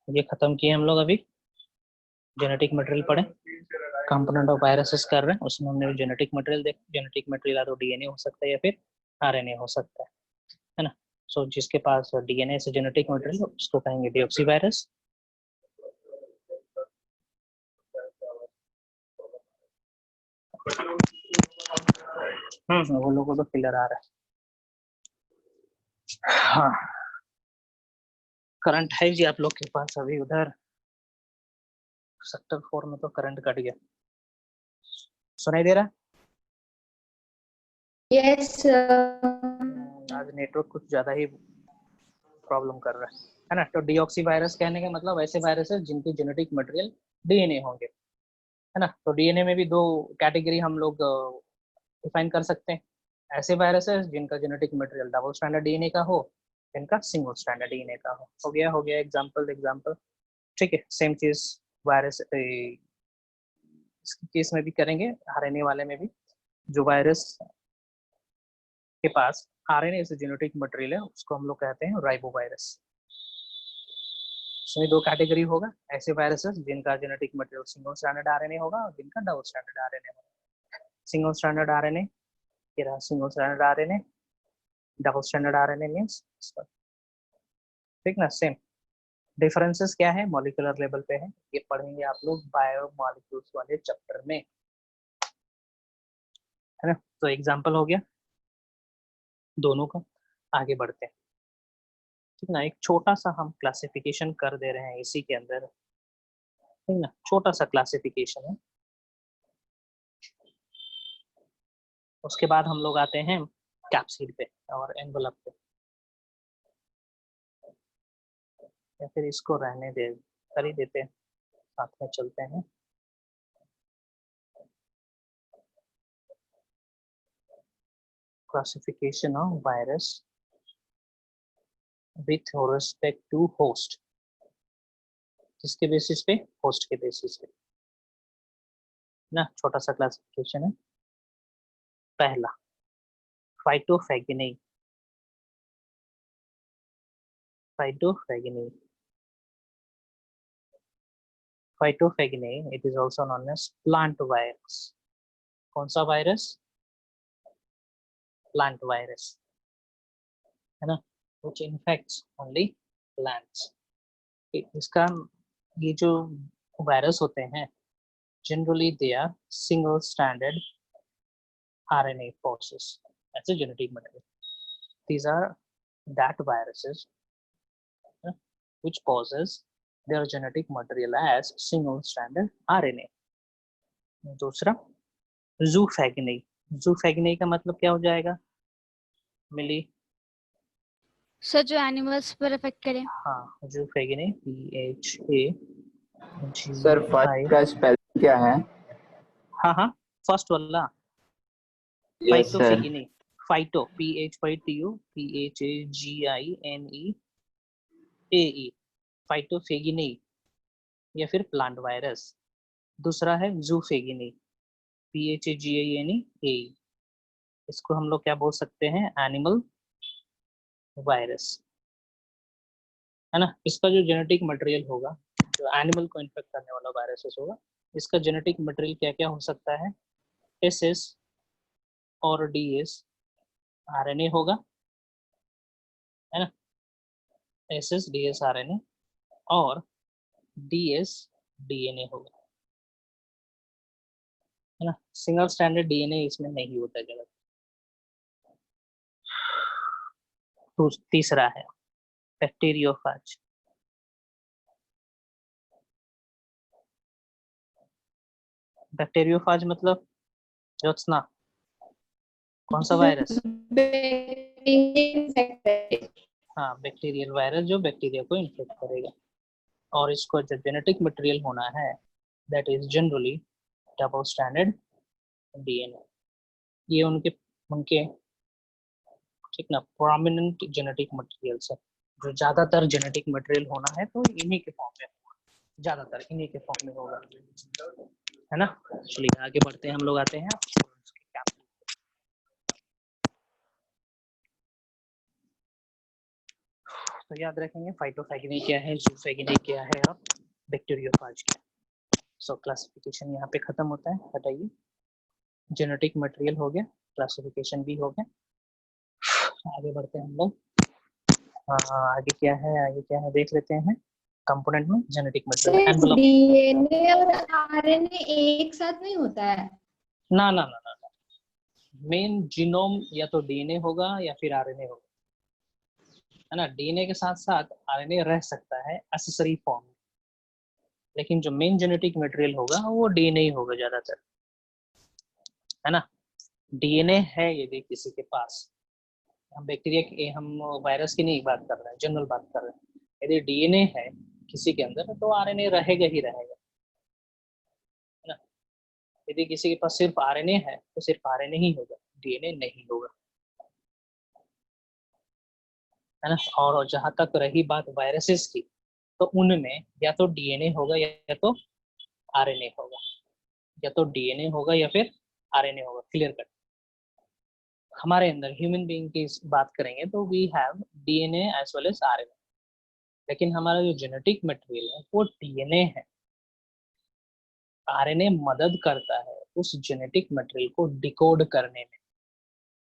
ये खत्म किए हम लोग अभी, जेनेटिक मटेरियल पढ़े, कंपोनेंट ऑफ वायरसेस कर रहे हैं, उसमें हमने जेनेटिक मटेरियल देख, जेनेटिक मटेरियल या तो डीएनए हो सकता है या फिर आरएनए हो सकता है ना। सो जिसके पास डीएनए से जेनेटिक मटेरियल उसको कहेंगे डिऑक्सी वायरस। वो लोगों को तो फिलर आ रहा है। हाँ, करंट है जी आप लोग के पास अभी उधर सेक्टर 4 में तो करंट कट गया, सुनाई दे रहा है? Yes sir. आज नेटवर्क कुछ ज्यादा ही प्रॉब्लम कर रहा है ना। तो डीऑक्सी वायरस कहने का मतलब ऐसे वायरस है जिनकी जेनेटिक मटेरियल डीएनए होंगे, है ना। तो डीएनए में भी दो कैटेगरी हम लोग डिफाइन कर सकते हैं, ऐसे वायरसेस जिनका genetic material double standard DNA का हो, जिनका सिंगल स्टैंडर्ड डीएनए का हो गया एग्जांपल एग्जांपल, ठीक है। सेम चीज वायरस इसके केस में भी करेंगे, आरएनए वाले में भी, जो वायरस के पास आरएनए से जेनेटिक मटेरियल है उसको हम लोग कहते हैं राइबो वायरस। इसमें दो कैटेगरी होगा, ऐसे वायरसेस जिनका genetic material single standard RNA होगा और जिनका डबल स्टैंडर्ड आरएनए होगा। सिंगल स्टैंडर्ड आरएनए, ये रहा single standard RNA, double standard RNA means, ठीक ना, सेम। डिफरेंसेस क्या है मॉलिक्यूलर लेवल पे है, ये पढ़ेंगे आप लोग बायोमॉलिक्यूल्स वाले चैप्टर में, है ना। तो एग्जांपल हो गया दोनों का, आगे बढ़ते हैं, ठीक ना। एक छोटा सा हम क्लासिफिकेशन कर दे रहे हैं इसी के अंदर, ठीक ना, छोटा सा क्लासिफिकेशन है। उसके बाद हम लोग आते हैं कैप्सिड पे और एनवलप पे, या फिर इसको रहने दे, कर ही देते हैं, साथ में चलते हैं। Classification of virus with respect to host, किसके बेसिस पे, होस्ट के बेसिस पे। ना, छोटा सा क्लासिफिकेशन है। पहला phytophagineae, phytophagineae, phytophagineae, it is also known as plant virus. कौन सा वायरस? प्लांट वायरस, है ना, which infects only plants। इसका ये जो वायरस होते हैं generally they are single stranded RNA process as a genetic material. These are that viruses which causes their genetic material as single stranded RNA। दूसरा जूफैगनी, जूफैगनी का मतलब क्या हो जाएगा मिली? सर जो एनिमल्स पर इफेक्ट करे। हाँ, zoophagineae, PHA sir GI। First का स्पेलिंग क्या है? हाँ हाँ, फर्स्ट वाला yes sir. Phytophagineae, phyto PHYTO PHAGINEAE, phytophagineae या फिर प्लांट वायरस। दूसरा है जूफैगेनी, PHAGINEAE, इसको हम लोग क्या बोल सकते हैं? एनिमल वायरस, है ना। इसका जो जेनेटिक मटेरियल होगा, जो एनिमल को इन्फेक्ट करने वाला वायरसेस होगा, इसका जेनेटिक मटेरियल क्या क्या हो सकता है? SS और DS RNA होगा, है ना, SS DS RNA और DS DNA होगा, है ना। सिंगल स्टैंडर्ड DNA इसमें नहीं होता जगह। तो तीसरा है बैक्टीरियोफाज, बैक्टीरियोफाज मतलब ज्योत्सना, कौन सा वायरस? हाँ, बैक्टीरियल वायरस जो बैक्टीरिया को इन्फेक्ट करेगा। और इसको जो जेनेटिक मटेरियल होना है that is generally double standard DNA। ये उनके उनके ठीक ना प्रोमिनेंट जेनेटिक मटेरियल्स है। जो ज्यादातर जेनेटिक मटेरियल होना है तो इन्हीं के फॉर्म में होगा, ज्यादातर इन्हीं के फॉर्म में होगा, है ना। चलिए आगे बढ़ते हैं, हम लोग आते हैं तो याद रखेंगे फाइटोफैगेनी क्या है, जूफैगेनी क्या है और बैक्टीरियोफाज क्या है। सो क्लासिफिकेशन यहाँ पे खत्म होता है, हटाइए। जेनेटिक मटेरियल हो गया, क्लासिफिकेशन भी हो गया। आगे बढ़ते हैं हम लोग। आगे क्या है, आगे क्या है देख लेते हैं। कंपोनेंट में जेनेटिक मटेरियल एनवेलप। डीएनए और आरएनए एक साथ नहीं होता है। ना ना ना ना, मेन जीनोम या तो DNA होगा या फिर RNA होगा, है ना। DNA के साथ साथ RNA रह सकता है एसेसरी फॉर्म में, लेकिन जो मेन जेनेटिक मटेरियल होगा वो DNA ही होगा ज्यादातर, है ना। DNA है यदि किसी के पास, हम बैक्टीरिया की, हम वायरस की नहीं बात कर रहे हैं, जनरल बात कर रहे हैं। यदि DNA है किसी के अंदर तो RNA रहेगा ही रहेगा, है ना। यदि किसी के पास सिर्फ RNA है तो सिर्फ RNA ही होगा, DNA नहीं होगा, है ना। और जहां तक रही बात वायरसेस की, तो उनमें या तो DNA होगा या तो RNA होगा, या तो DNA होगा या फिर RNA होगा, क्लियर कट। हमारे अंदर ह्यूमन बीइंग की बात करेंगे तो we have DNA as well as RNA, लेकिन हमारा जो जेनेटिक मटेरियल है वो DNA है। RNA मदद करता है उस जेनेटिक मटेरियल को डिकोड करने में,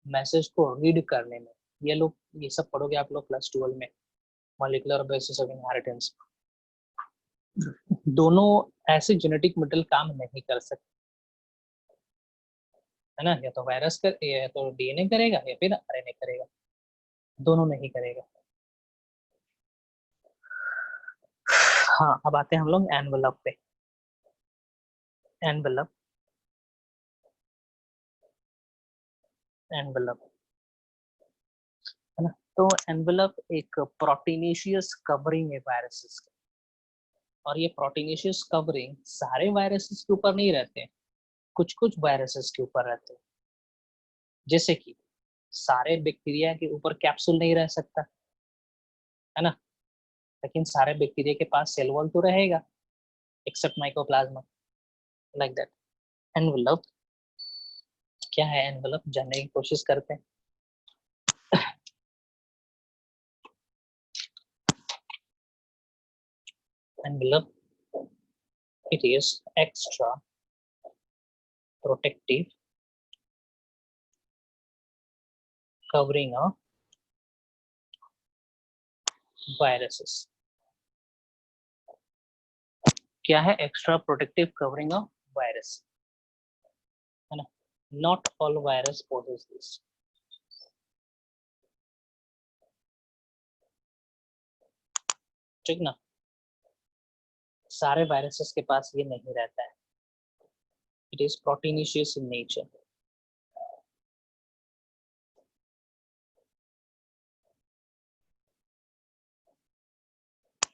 मैसेज को रीड करने में। ये लोग ये सब पढ़ोगे आप लोग क्लास 12 में, मॉलिक्यूलर बेसिस ऑफ इनहेरिटेंस। दोनों ऐसे जेनेटिक मटेरियल काम नहीं कर सकते, है ना। या तो वायरस कर, या तो DNA करेगा या फिर RNA करेगा, दोनों नहीं करेगा। हाँ, अब आते हैं हम लोग एनवेलप पे। एनवेलप, एनवेलप, है ना। तो एनवेलप एक प्रोटीनेशियस कवरिंग है वायरसेस का, और ये प्रोटीनेशियस कवरिंग सारे वायरसेस के ऊपर नहीं रहते हैं, कुछ कुछ वायरसेस के ऊपर रहते हैं। जैसे कि सारे बैक्टीरिया के ऊपर कैप्सूल नहीं रह सकता, है ना, लेकिन सारे बैक्टीरिया के पास सेल वॉल तो रहेगा, except mycoplasma, like that. Envelope क्या है? एनवेलप जानने की कोशिश करते हैं। Envelope, it is extra protective covering of viruses. क्या है? Extra protective covering of virus, है ना? Not all virus possess this. ठीक ना? सारे वायरसेस के पास ये नहीं रहता है। It is proteinaceous in nature.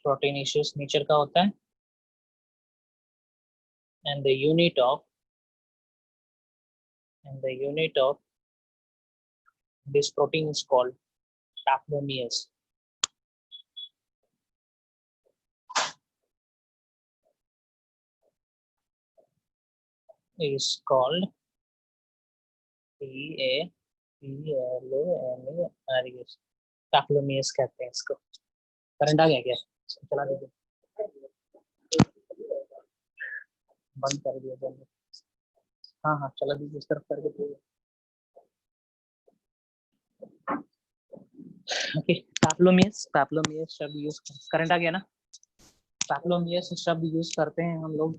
Proteinaceous nature का होता है, and the unit of this protein is called taperomeres. Is called taperomeres. taperomeres कहते हैं इसको। करंट आ गया क्या? चला दीजिए, बंद कर दिया जल्दी। हाँ हाँ चला दीजिए, इस तरफ करके दीजिए। ओके, पैप्लोमियस शब्द यूज, करंट आ गया ना? पैप्लोमियस शब्द यूज करते हैं हम लोग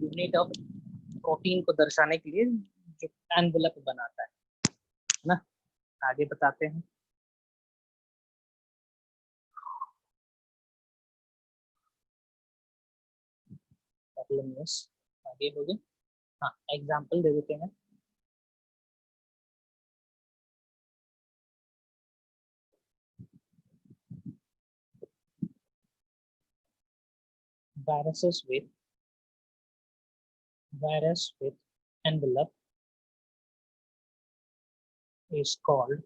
यूनिट ऑफ प्रोटीन को दर्शाने के लिए जो एनवेलप बनाता है ना। आगे बताते हैं। पैप्लोमियस आगे हो गए। हाँ, एग्जाम्पल दे देते हैं। Viruses with envelope is called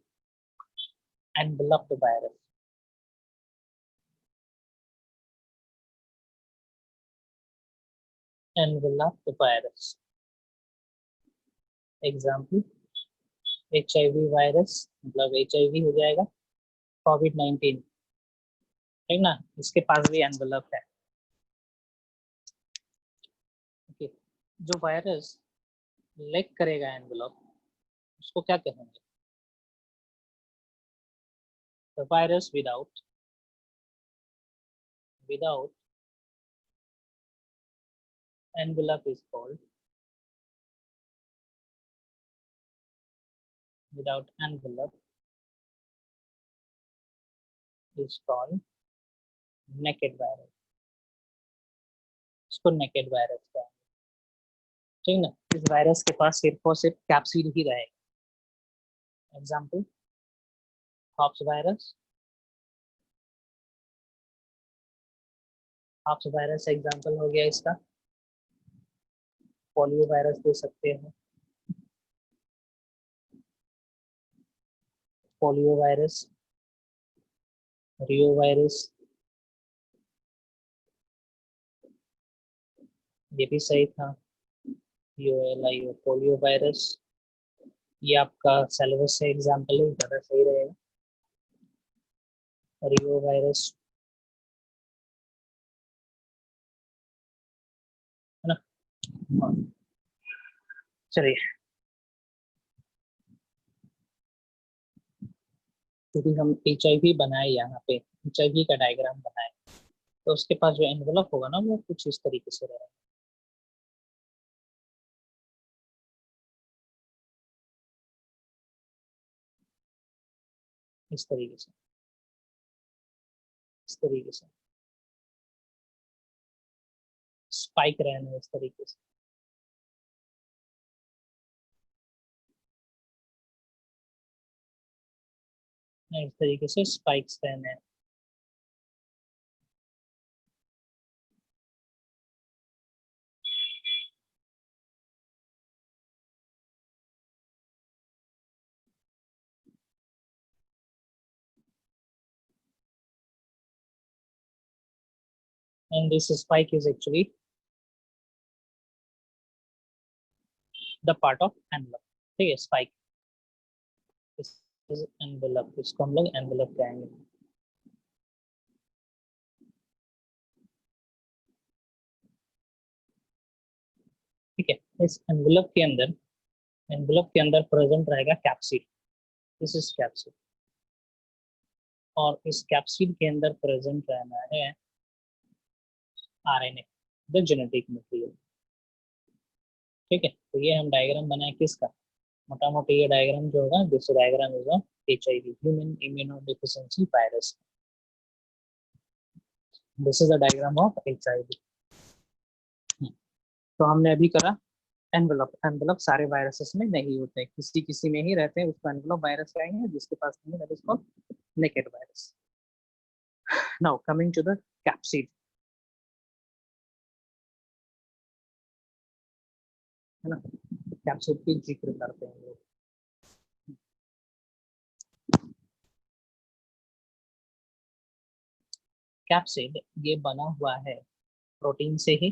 enveloped virus. Enveloped virus. Example, HIV virus, मतलब HIV हो जाएगा, COVID-19, ठीक ना? इसके पास भी एनवेलप है। ओके, जो वायरस लेक करेगा एनवेलप, उसको क्या कहेंगे? The virus without envelope is called naked virus. इसको naked virus कहेंगे, ठीक ना? इस वायरस के पास सिर्फ और सिर्फ कैप्सिड ही रहेगा। Example, hops virus. Hops virus example हो गया इसका। पोलियो वायरस दे सकते हैं, पोलियो वायरस, रियो वायरस, ये भी सही था। POLIO, पोलियो वायरस, ये आपका सिलेबस से एग्जाम्पल है, ज़्यादा सही रहेगा। रियो वायरस, है ना? चलिए, क्योंकि हम HIV बनाए, यहाँ पे HIV का डायग्राम बनाए, तो उसके पास जो एनवेलप होगा ना, वो कुछ इस तरीके से रहेगा। इस तरीके से, इस तरीके से स्पाइक रहना है, इस तरीके से। इस तरीके से स्पाइक्स रहने हैं। And this spike is actually the part of envelope, ठीक है, स्पाइक एनवलप, इसको हम लोग एनवलप कहेंगे। ठीक है, इस एनवलप के अंदर प्रेजेंट रहेगा कैप्सिड, दिस इज कैप्सिड, और इस कैप्सिड के अंदर प्रेजेंट रहना है आरएनए, द जेनेटिक मटेरियल। ठीक है, तो ये हम डायग्राम बनाए किसका, मोटा मोटी ये डायग्राम जो होगा, this diagram is of HIV, human immunodeficiency virus, this is the diagram of HIV। तो हमने अभी करा एनवेलप, एनवेलप सारे वायरसेस में नहीं होते, किसी किसी में ही रहते हैं, उसको एनवेलप वायरस कहेंगे, जिसके पास नहीं है that is called naked virus. Now coming to the capsid, है ना, कैप्सिड की जिक्र करते हैं लोग। कैप्सिड ये बना हुआ है प्रोटीन से ही,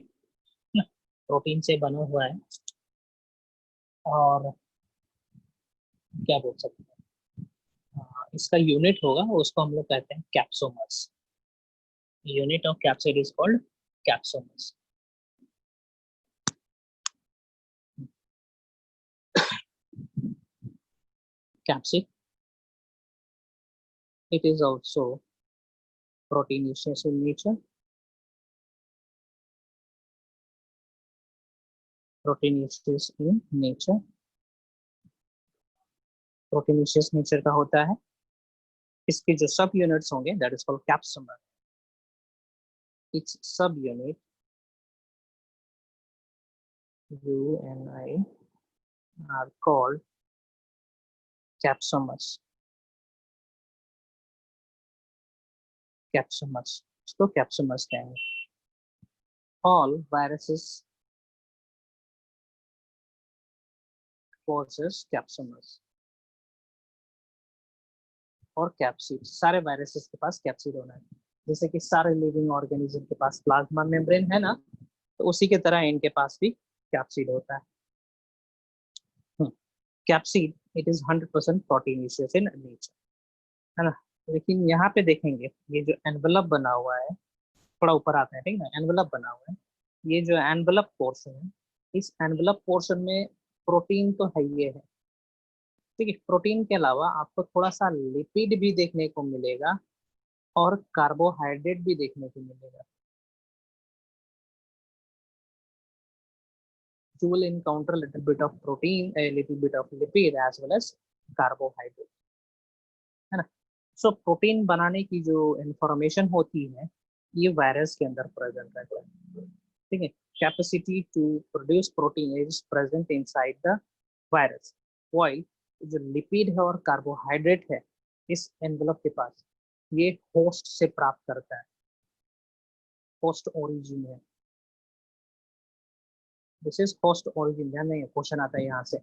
ना, प्रोटीन से बना हुआ है, और क्या बोल सकते हैं, इसका यूनिट होगा, उसको हम लोग कहते हैं capsomeres. Unit of capsid is called capsomeres. Capsid, it is also proteinaceous in nature. Proteinaceous in nature. Proteinaceous nature का होता है, इसके जो सब यूनिट्स होंगे that is called capsomer. Its subunit U and I are called capsomers. Capsomers, इसको capsomers कहेंगे। All viruses possess capsomers और कैप्सिड, सारे वायरसेस के पास कैप्सिड होना है। जैसे कि सारे लिविंग ऑर्गेनिज्म के पास प्लाज्मा मेम्ब्रेन है ना, तो उसी के तरह इनके पास भी कैप्सिड होता है। Capsid it is 100% proteinaceous in nature, है ना। लेकिन यहाँ पे देखेंगे ये जो एनवेलप बना हुआ है, थोड़ा ऊपर आता है, ठीक है ना, एनवेलप बना हुआ है, ये जो एनवेलप पोर्शन है, इस एनवेलप पोर्शन में प्रोटीन तो है ही है, ठीक है। प्रोटीन के अलावा आपको थोड़ा सा लिपिड भी देखने को मिलेगा और कार्बोहाइड्रेट भी देखने को मिलेगा। You will encounter a little bit of protein, a little bit of lipid as well as carbohydrate, है ना। सो प्रोटीन बनाने की जो इंफॉर्मेशन होती है ये वायरस के अंदर प्रेजेंट रहता है, ठीक है। Capacity to produce protein is present inside the virus, while जो लिपिड है और कार्बोहाइड्रेट है इस एनवेलप के पास, ये होस्ट से प्राप्त करता है, होस्ट ओरिजिन है, दिस इज होस्ट ओरिजिन। ध्यान नहीं, क्वेश्चन आता है यहाँ से,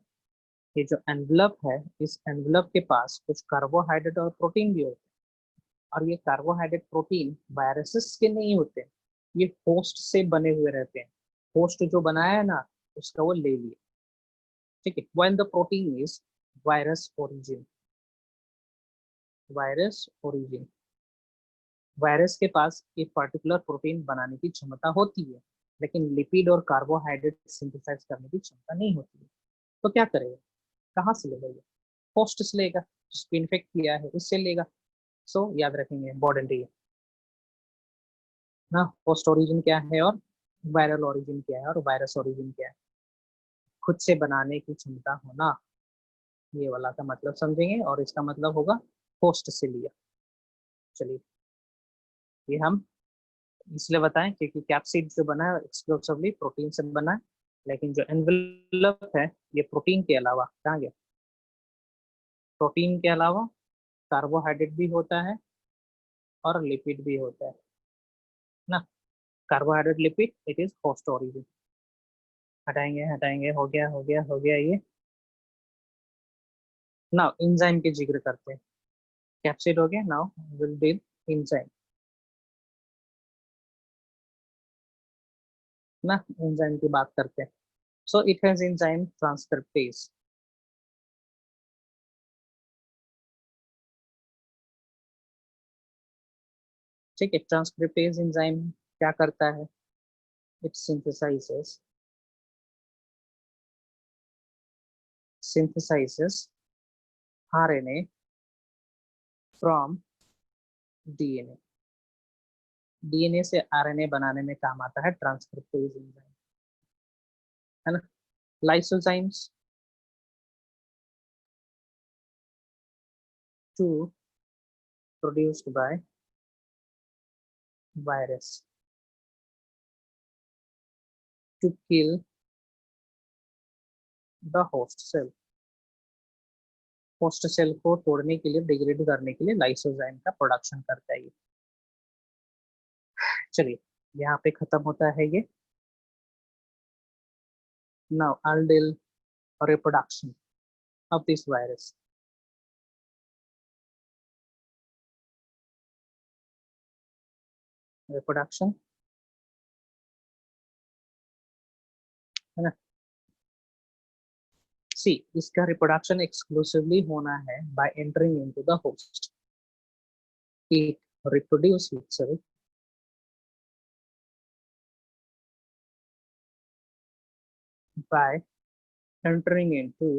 ये जो एनवेलप है, इस एनवेलप के पास कुछ कार्बोहाइड्रेट और प्रोटीन भी होते हैं, और ये कार्बोहाइड्रेट प्रोटीन वायरसेस के नहीं होते, ये होस्ट से बने हुए रहते हैं, होस्ट जो बनाया है ना उसका वो ले लिया, ठीक है। When the protein is virus origin, virus origin, virus के पास एक पर्टिकुलर प्रोटीन बनाने की क्षमता होती है, लेकिन लिपिड और कार्बोहाइड्रेट सिंथेसाइज करने की क्षमता नहीं होती है। तो क्या करेगा, कहाँ से लेगा, ये होस्ट से लेगा, जिसको इन्फेक्ट किया है उससे लेगा। सो याद रखेंगे इम्पोर्टेंट है ना, होस्ट ओरिजिन क्या है और वायरल ओरिजिन क्या है और वायरस ओरिजिन क्या है। खुद से बनाने की क्षमता होना, ये वाला का मतलब समझेंगे, और इसका मतलब होगा होस्ट से लिया। चलिए, ये हम इसलिए बताएं क्योंकि कैप्सिड जो बना है एक्सक्लूसिवली प्रोटीन से बना है, लेकिन जो एनवेलप है ये प्रोटीन के अलावा कहाँ गया, प्रोटीन के अलावा कार्बोहाइड्रेट भी होता है और लिपिड भी होता है ना। Carbohydrate lipid it is host origin. हटाएंगे हटाएंगे, हो गया हो गया हो गया ये। नाउ एंजाइम के जिक्र करते हैं, कैप्सिड हो गया, नाउ विल डील एंजाइम ना, एंजाइम की बात करते हैं। So it has enzyme transcriptase. ठीक है, ट्रांसक्रिप्टेज एंजाइम क्या करता है? It synthesizes RNA from DNA. DNA से RNA बनाने में काम आता है ट्रांसक्रिप्टेज एंजाइम, है ना. Lysozymes to produced by virus to kill the host cell. Host cell को तोड़ने के लिए, डिग्रेड करने के लिए लाइसोजाइम का प्रोडक्शन करता है ये. चलिए यहाँ पे खत्म होता है ये. Now I'll deal reproduction of this virus. Reproduction, है ना. सी, इसका रिप्रोडक्शन एक्सक्लूसिवली होना है by entering into the host. It reproduce itself by entering into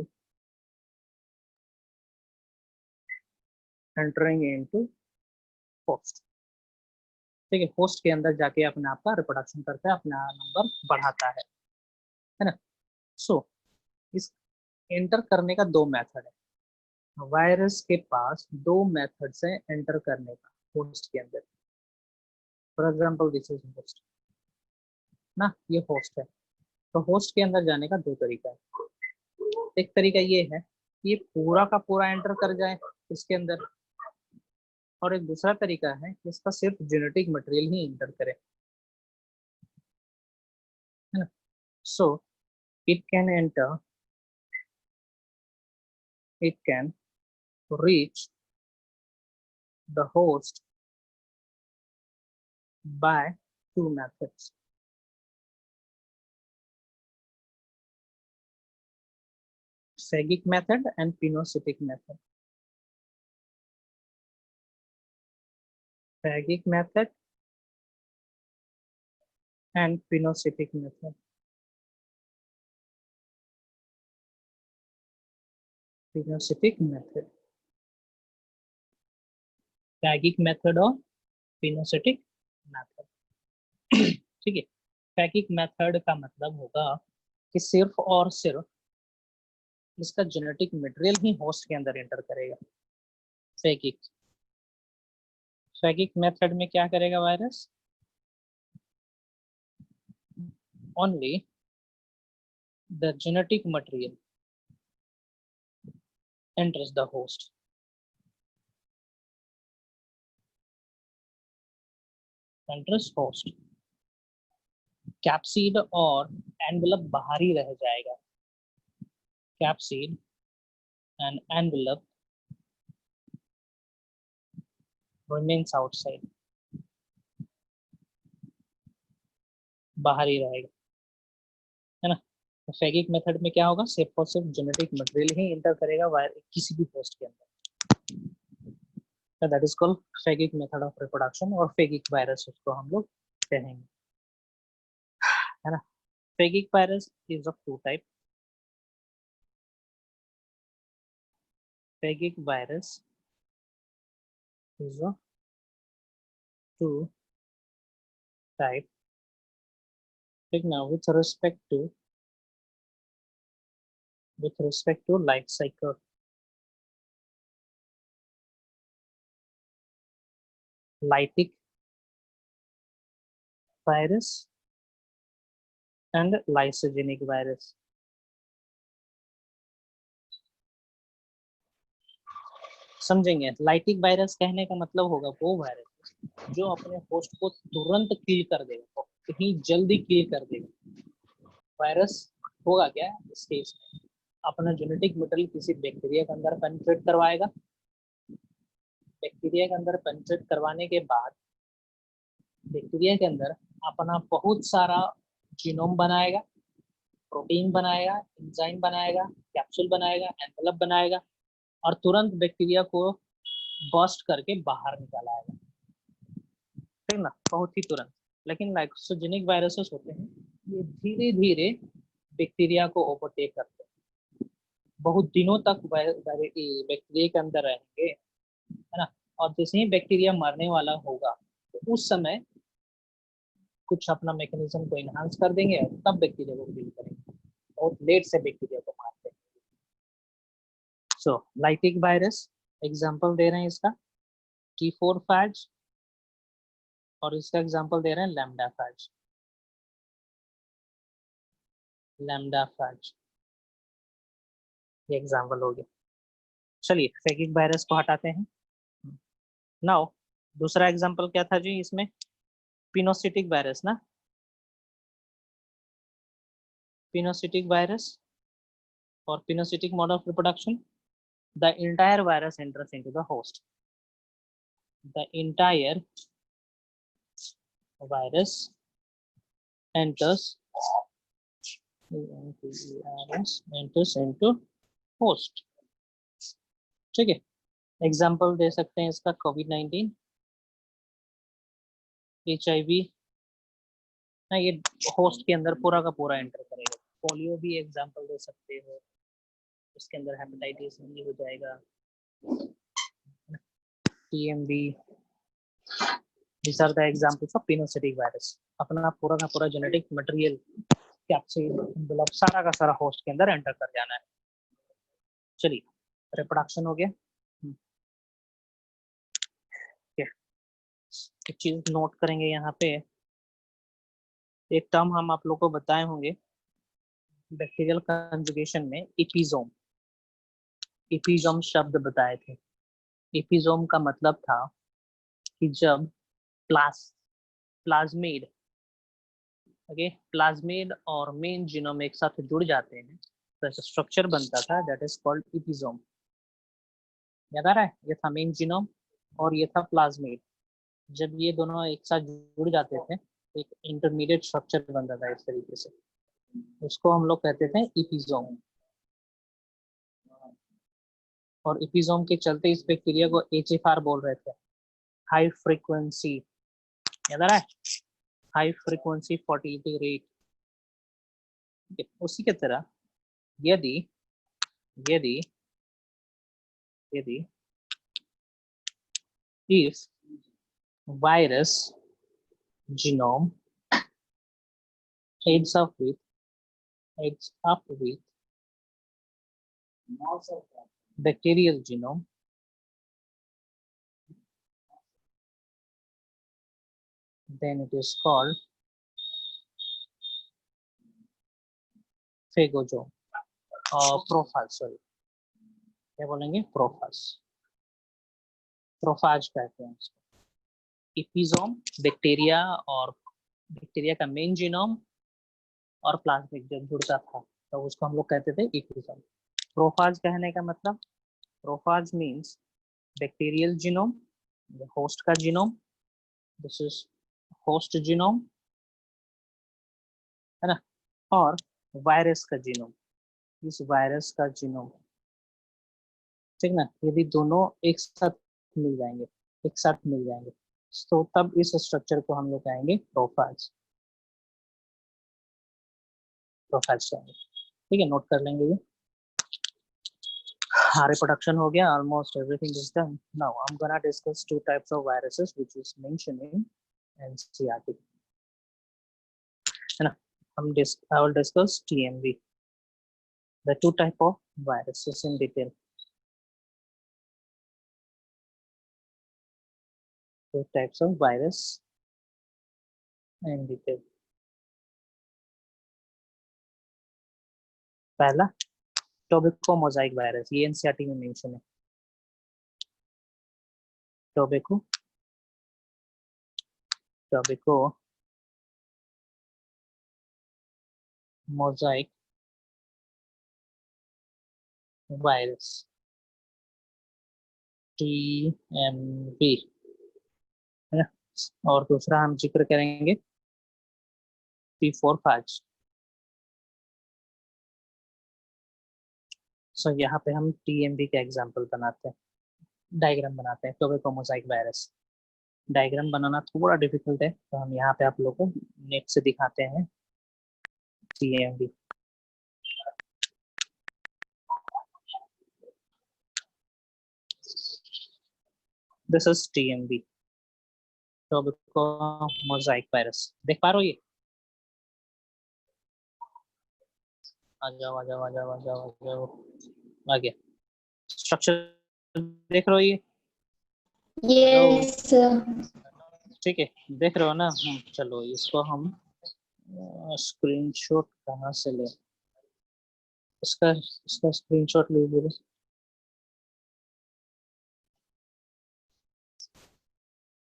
host. ठीक है, होस्ट के अंदर जाके अपने आप का रिप्रोडक्शन करता है, अपना नंबर बढ़ाता है ना. सो इस एंटर करने का दो मेथड है. वायरस के पास दो मेथड है एंटर करने का होस्ट के अंदर. For example this is host ना, ये होस्ट है. तो होस्ट के अंदर जाने का दो तरीका है. एक तरीका ये है कि ये पूरा का पूरा एंटर कर जाए इसके अंदर, और एक दूसरा तरीका है कि इसका सिर्फ जेनेटिक मटेरियल ही एंटर करे, है ना. So it can enter, it can reach the host by two methods. Phagic method and pinocytic method. Phagic method and pinocytic method. Pinocytic method. Phagic method और pinocytic method. ठीक है. Phagic method का मतलब होगा कि सिर्फ और सिर्फ इसका जेनेटिक मटेरियल ही होस्ट के अंदर एंटर करेगा. Phagic मेथड में क्या करेगा virus? Only the genetic material enters the host. Enters host. Capsid और एनवेलप बाहर ही रह जाएगा. Capsid and envelope remains outside. बाहर ही रहेगा, है ना. फैगिक मेथड में क्या होगा? सिर्फ और सिर्फ जेनेटिक मटेरियल ही एंटर करेगा किसी भी होस्ट के अंदर. That is called phagic method of reproduction, और फैगिक वायरस उसको हम लोग कहेंगे, है ना. Phagic virus is of two type. Phagic virus is of two type. Take now with respect to life cycle. Lytic virus and lysogenic virus. समझेंगे. Lytic virus कहने का मतलब होगा वो वायरस जो अपने होस्ट को तुरंत किल कर देगा, कहीं जल्दी किल कर देगा. वायरस होगा क्या इस केस में? अपना जेनेटिक मटेरियल किसी बैक्टीरिया के अंदर पेनिट्रेट करवाएगा. बैक्टीरिया के अंदर पेनिट्रेट करवाने के बाद बैक्टीरिया के अंदर अपना बहुत सारा जीनोम बनाएगा, प्रोटीन बनाएगा, एंजाइम बनाएगा, कैप्सूल बनाएगा, एनवेलप बनाएगा और तुरंत बैक्टीरिया को बस्ट करके बाहर निकालाएगा, ठीक ना, बहुत ही तुरंत। लेकिन लाइसोजेनिक वायरसेस होते हैं, ये धीरे धीरे बैक्टीरिया को ओवरटेक करते हैं, बहुत दिनों तक बैक्टीरिया के अंदर रहेंगे, है ना। और जैसे ही बैक्टीरिया मरने वाला होगा तो उस समय कुछ अपना मैकेनिज्म को इनहांस कर देंगे और तब बैक्टीरिया को किल करेंगे, बहुत लेट से बैक्टीरिया को मारते हैं। सो लाइटिक वायरस एग्जांपल दे रहे हैं इसका T4 फैज, और इसका एग्जांपल दे रहे हैं लैम्डा फैज। लैम्डा फैज ये एग्जांपल हो गया। चलिए फैगिक वायरस को हटाते हैं। नाउ दूसरा एग्जांपल क्या था जी इसमें, पिनोसिटिक वायरस ना, पिनोसिटिक वायरस और pinocytic mode of reproduction, the entire virus enters into the host. The entire virus enters into host. ठीक है, एग्जाम्पल दे सकते हैं इसका कोविड-19, HIV ना, ये होस्ट के अंदर पूरा का पूरा एंटर करेगा। पोलियो भी एग्जाम्पल दे सकते हो, उसके अंदर हेपेटाइटिस बी हो जाएगा, TMV, these are the examples of pinocytic virus. अपना पूरा का पूरा जेनेटिक मटेरियल कैप्सिड एनवेलप सारा का सारा होस्ट के अंदर एंटर कर जाना है। चलिए रिप्रोडक्शन हो गया। एक चीज नोट करेंगे यहाँ पे, एक टर्म हम आप लोग को बताए होंगे बैक्टीरियल कंजुगेशन में, इपिजोम। इपिजोम शब्द बताए थे। इपिजोम का मतलब था कि जब प्लाज्मिड, ओके, प्लाज्मिड और मेन जीनोम एक साथ जुड़ जाते हैं तो ऐसा स्ट्रक्चर बनता था, दैट इज कॉल्ड इपिजोम। याद आ रहा है, ये था मेन जीनोम और ये था प्लाज्मिड। जब ये दोनों एक साथ जुड़ जाते थे तो एक इंटरमीडिएट स्ट्रक्चर बनता था इस तरीके से, उसको हम लोग कहते थे इपिजोम। और इपिजोम के चलते इस बैक्टीरिया को HFR बोल रहे थे, हाई फ्रीक्वेंसी, याद आ रहा है, हाई फ्रीक्वेंसी फर्टिलिटी रेट। उसी के तरह यदि यदि यदि if virus genome adds up with bacterial genome, then it is called phagosome और प्रोफाज, सॉरी क्या बोलेंगे, प्रोफाज, प्रोफाज कहते हैं इसको। इपिजोम बैक्टीरिया और बैक्टीरिया का मेन जीनोम और प्लाज्मिड जब जुड़ता था तो उसको हम लोग कहते थे इपिजोम। प्रोफाज कहने का मतलब, प्रोफाज मीन्स बैक्टीरियल जीनोम, होस्ट का genome, this is host genome, है ना, और वायरस का जीनोम, इस वायरस का जीनोम, ठीक ना। यदि दोनों एक साथ मिल जाएंगे, एक साथ मिल जाएंगे तो तब इस स्ट्रक्चर को हम लोग कहेंगे प्रोफाज, प्रोफाज कहेंगे। ठीक है, नोट कर लेंगे ये। Reproduction हो गया, almost everything is done. Now I'm gonna discuss two types of viruses which is mentioned in NCERT. है ना, I will discuss TMV, the two type of viruses in detail. Two types of virus in detail. पहला tobacco mosaic virus, ये NCERT में mention है। Tobacco mosaic virus, TMV, है ना। और दूसरा हम जिक्र करेंगे T4 फैज, सो यहाँ पे हम टीएमवी का एग्जाम्पल बनाते हैं, डायग्राम बनाते हैं, टोबैको मोजाइक वायरस। डायग्राम बनाना थोड़ा डिफिकल्ट है, तो हम यहाँ पे आप लोगों को नेट से दिखाते हैं TMV. This is TMV, tobacco mosaic virus. देख पा रहे हो ये? आ जाओ आ जाओ आ जाओ आ जाओ आ जाओ, आ गया। स्ट्रक्चर देख रहे हो ये? यस ठीक है, देख रहे हो ना? चलो इसको हम स्क्रीनशॉट कहाँ से ले, इसका इसका स्क्रीनशॉट लीजिए।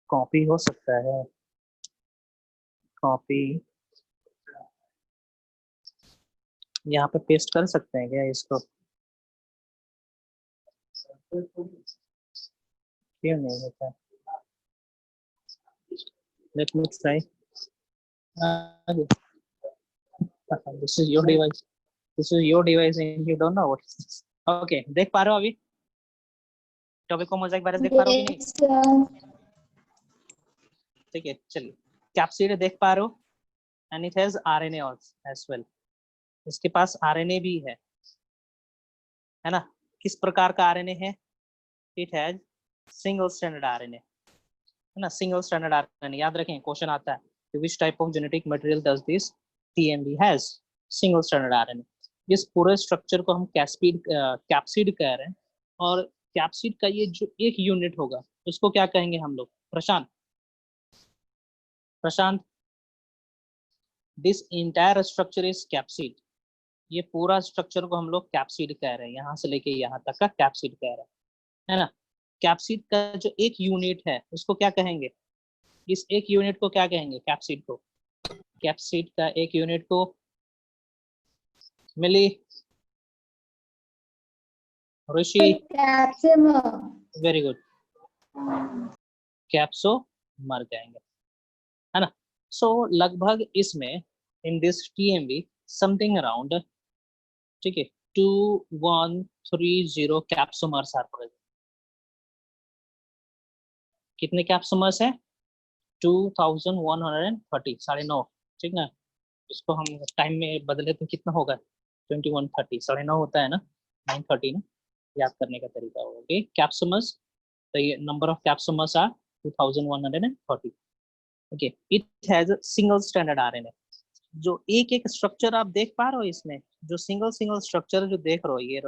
कॉपी हो सकता है, कॉपी यहाँ पे पेस्ट कर सकते हैं क्या इसको? क्यों नहीं होता? Let me try. This is your device, this is your device and you don't know what is this. Okay, देख पा रहे हो अभी टोबैको मोजाइक वायरस? देख पा रहे हो कि नहीं? यस ठीक है, चलिए। कैप्सिड देख पा रहे हो, and it has RNA as well. इसके पास आरएनए भी है ना? किस प्रकार का आरएनए है? It has single stranded RNA, है ना? Single stranded RNA. याद रखें, क्वेश्चन आता है which type of genetic material does this TMV has? Single stranded RNA. इस पूरे स्ट्रक्चर को हम कैप्सिड कह रहे हैं, और कैप्सिड का ये जो एक यूनिट होगा उसको क्या कहेंगे हम लोग? Prashant, Prashant, this entire structure is capsid. ये पूरा स्ट्रक्चर को हम लोग कैप्सिड कह रहे हैं, यहाँ से लेके यहाँ तक का कैप्सिड कह रहे हैं, है ना? कैप्सिड का जो एक यूनिट है उसको क्या कहेंगे? इस एक यूनिट को क्या कहेंगे? कैप्सिड को। कैप्सिड का एक यूनिट को मिली, ऋषि, वेरी गुड, कैप्सो मर जाएंगे, है ना? सो लगभग इसमें in this TMV something around, ठीक है, 2130 कैप्सोमर्स आर प्रेजेंट। कितने कैप्सोमर्स है? 2130, 9.5, ठीक ना? इसको हम टाइम में बदले तो कितना होगा? 2130, 9.5 होता है ना, 9:30 ना, याद करने का तरीका होगा। Okay, capsomeres, the number of capsomers are 2130. okay, it has a single stranded RNA। जो एक एक स्ट्रक्चर आप देख पा रहे हो इसमें, जो सिंगल सिंगल स्ट्रक्चर जो देख रहे हो, ये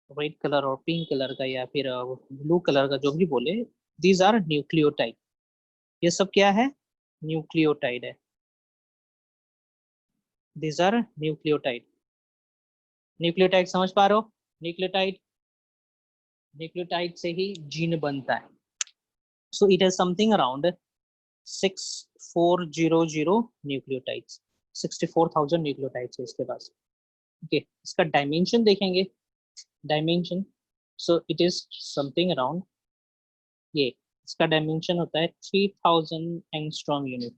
व्हाइट कलर और पिंक कलर का या फिर ब्लू कलर का, जो भी बोले, दीज आर न्यूक्लियोटाइड। ये सब क्या है? न्यूक्लियोटाइड है। These are nucleotide. न्यूक्लियोटाइड समझ पा रहे हो? न्यूक्लियोटाइड, न्यूक्लियोटाइड से ही जीन बनता है। So it has something around 6400 nucleotides, 64,000 nucleotides है इसके पास। ओके, इसका डायमेंशन देखेंगे, dimension, so it is something around, ये इसका डायमेंशन होता है 3000 एंगस्ट्रॉम यूनिट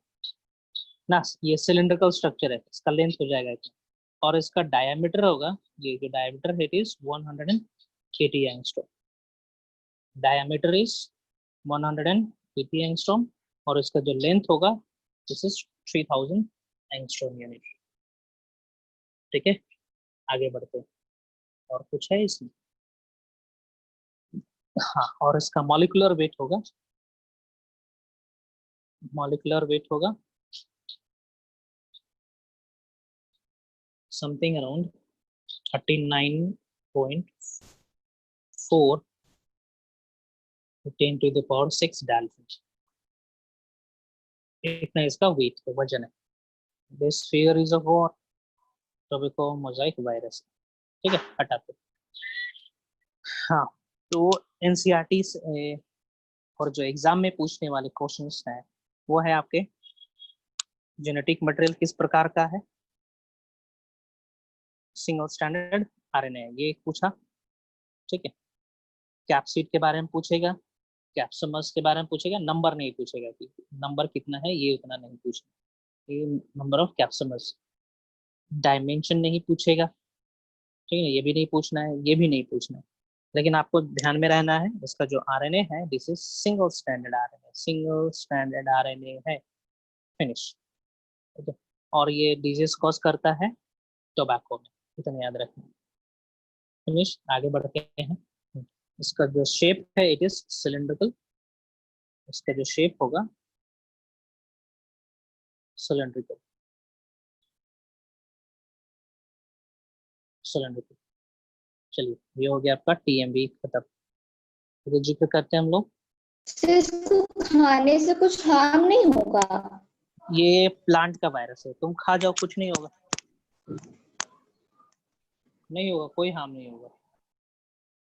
ना। ये सिलिंड्रिकल स्ट्रक्चर है, इसका लेंथ हो जाएगा इतना, और इसका डायमीटर होगा, ये जो डायमीटर है, it is 180 angstrom. Diameter is 180 angstrom, और इसका जो लेंथ होगा, दिस इज 3000 एंगस्ट्रॉम यूनिट। ठीक है, आगे बढ़ते हैं। और कुछ है इसमें? हाँ, और इसका मॉलिक्यूलर वेट होगा, मॉलिक्यूलर वेट होगा something around 39.4 10 to the power 6 Dalton. इतना इसका वेट है, वजन है। This figure is of what? Tobacco mosaic virus. ठीक है, हटाते। हाँ, तो एनसीईआरटी और जो एग्जाम में पूछने वाले क्वेश्चंस हैं वो है आपके जेनेटिक मटेरियल किस प्रकार का है? सिंगल स्टैंडर्ड आरएनए, ये पूछा। ठीक है, कैप्सिड के बारे में पूछेगा, कैप्समस के बारे में पूछेगा, नंबर नहीं पूछेगा कि नंबर कितना है, ये उतना नहीं पूछेगा, ये नंबर ऑफ कैप्समस। डायमेंशन नहीं पूछेगा, ठीक है, ये भी नहीं पूछना है, ये भी नहीं पूछना है, लेकिन आपको ध्यान में रहना है इसका जो आरएनए है, this is single stranded RNA, single stranded RNA है। फिनिश। ठीक है, और ये डिजीज कॉज करता है टोबैको में, इतना याद रखना। फिनिश। आगे बढ़ते हैं। इसका जो शेप है इट इज सिलिंड्रिकल, इसका जो शेप होगा सिलिंड्रिकल, सिलिंड्रिकल। चलिए, ये हो गया आपका टीएमबी खत्म। तो जिक्र करते हैं हम लोग, इसको खाने से कुछ हार्म नहीं होगा? ये प्लांट का वायरस है, तुम खा जाओ कुछ नहीं होगा, नहीं होगा, कोई हार्म नहीं होगा।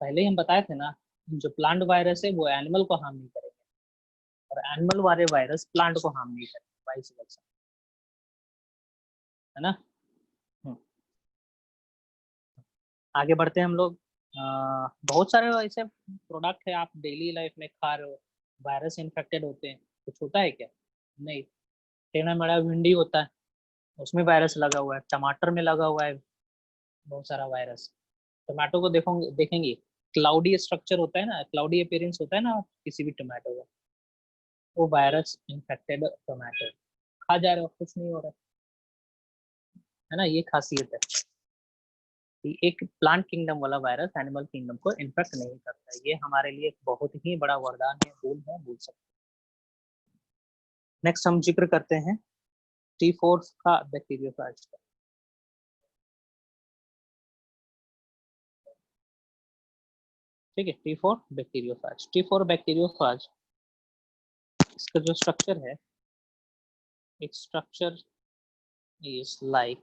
पहले ही हम बताए थे ना, जो प्लांट वायरस है वो एनिमल को हार्म नहीं करेंगे, और एनिमल वाले वायरस प्लांट को हार्म नहीं करेंगे, वाइस वर्सा, है ना। आगे बढ़ते हैं हम लोग। बहुत सारे ऐसे प्रोडक्ट है आप डेली लाइफ में खा रहे हो, वायरस इन्फेक्टेड होते हैं, कुछ होता है क्या? नहीं। टेढ़ा मेढ़ा भिंडी होता है, उसमें वायरस लगा हुआ है, टमाटर में लगा हुआ है बहुत सारा वायरस। टमाटो को देखोगे, देखेंगे क्लाउडी स्ट्रक्चर होता है ना, क्लाउडी अपीयरेंस होता है ना किसी भी टमाटो का, वो वायरस इन्फेक्टेड टमाटो, खा जा रहे हो कुछ नहीं हो रहा है ना, ये खासियत है। एक प्लांट किंगडम वाला वायरस एनिमल किंगडम को इन्फेक्ट नहीं करता है, ये हमारे लिए एक बहुत ही बड़ा वरदान है, भूल सकते हैं। नेक्स्ट हम जिक्र करते हैं T4 का बैक्टीरियोफेज का। ठीक है, T4 बैक्टीरियोफेज, T4 बैक्टीरियोफेज, इसका जो स्ट्रक्चर है, एक स्ट्रक्चर इज लाइक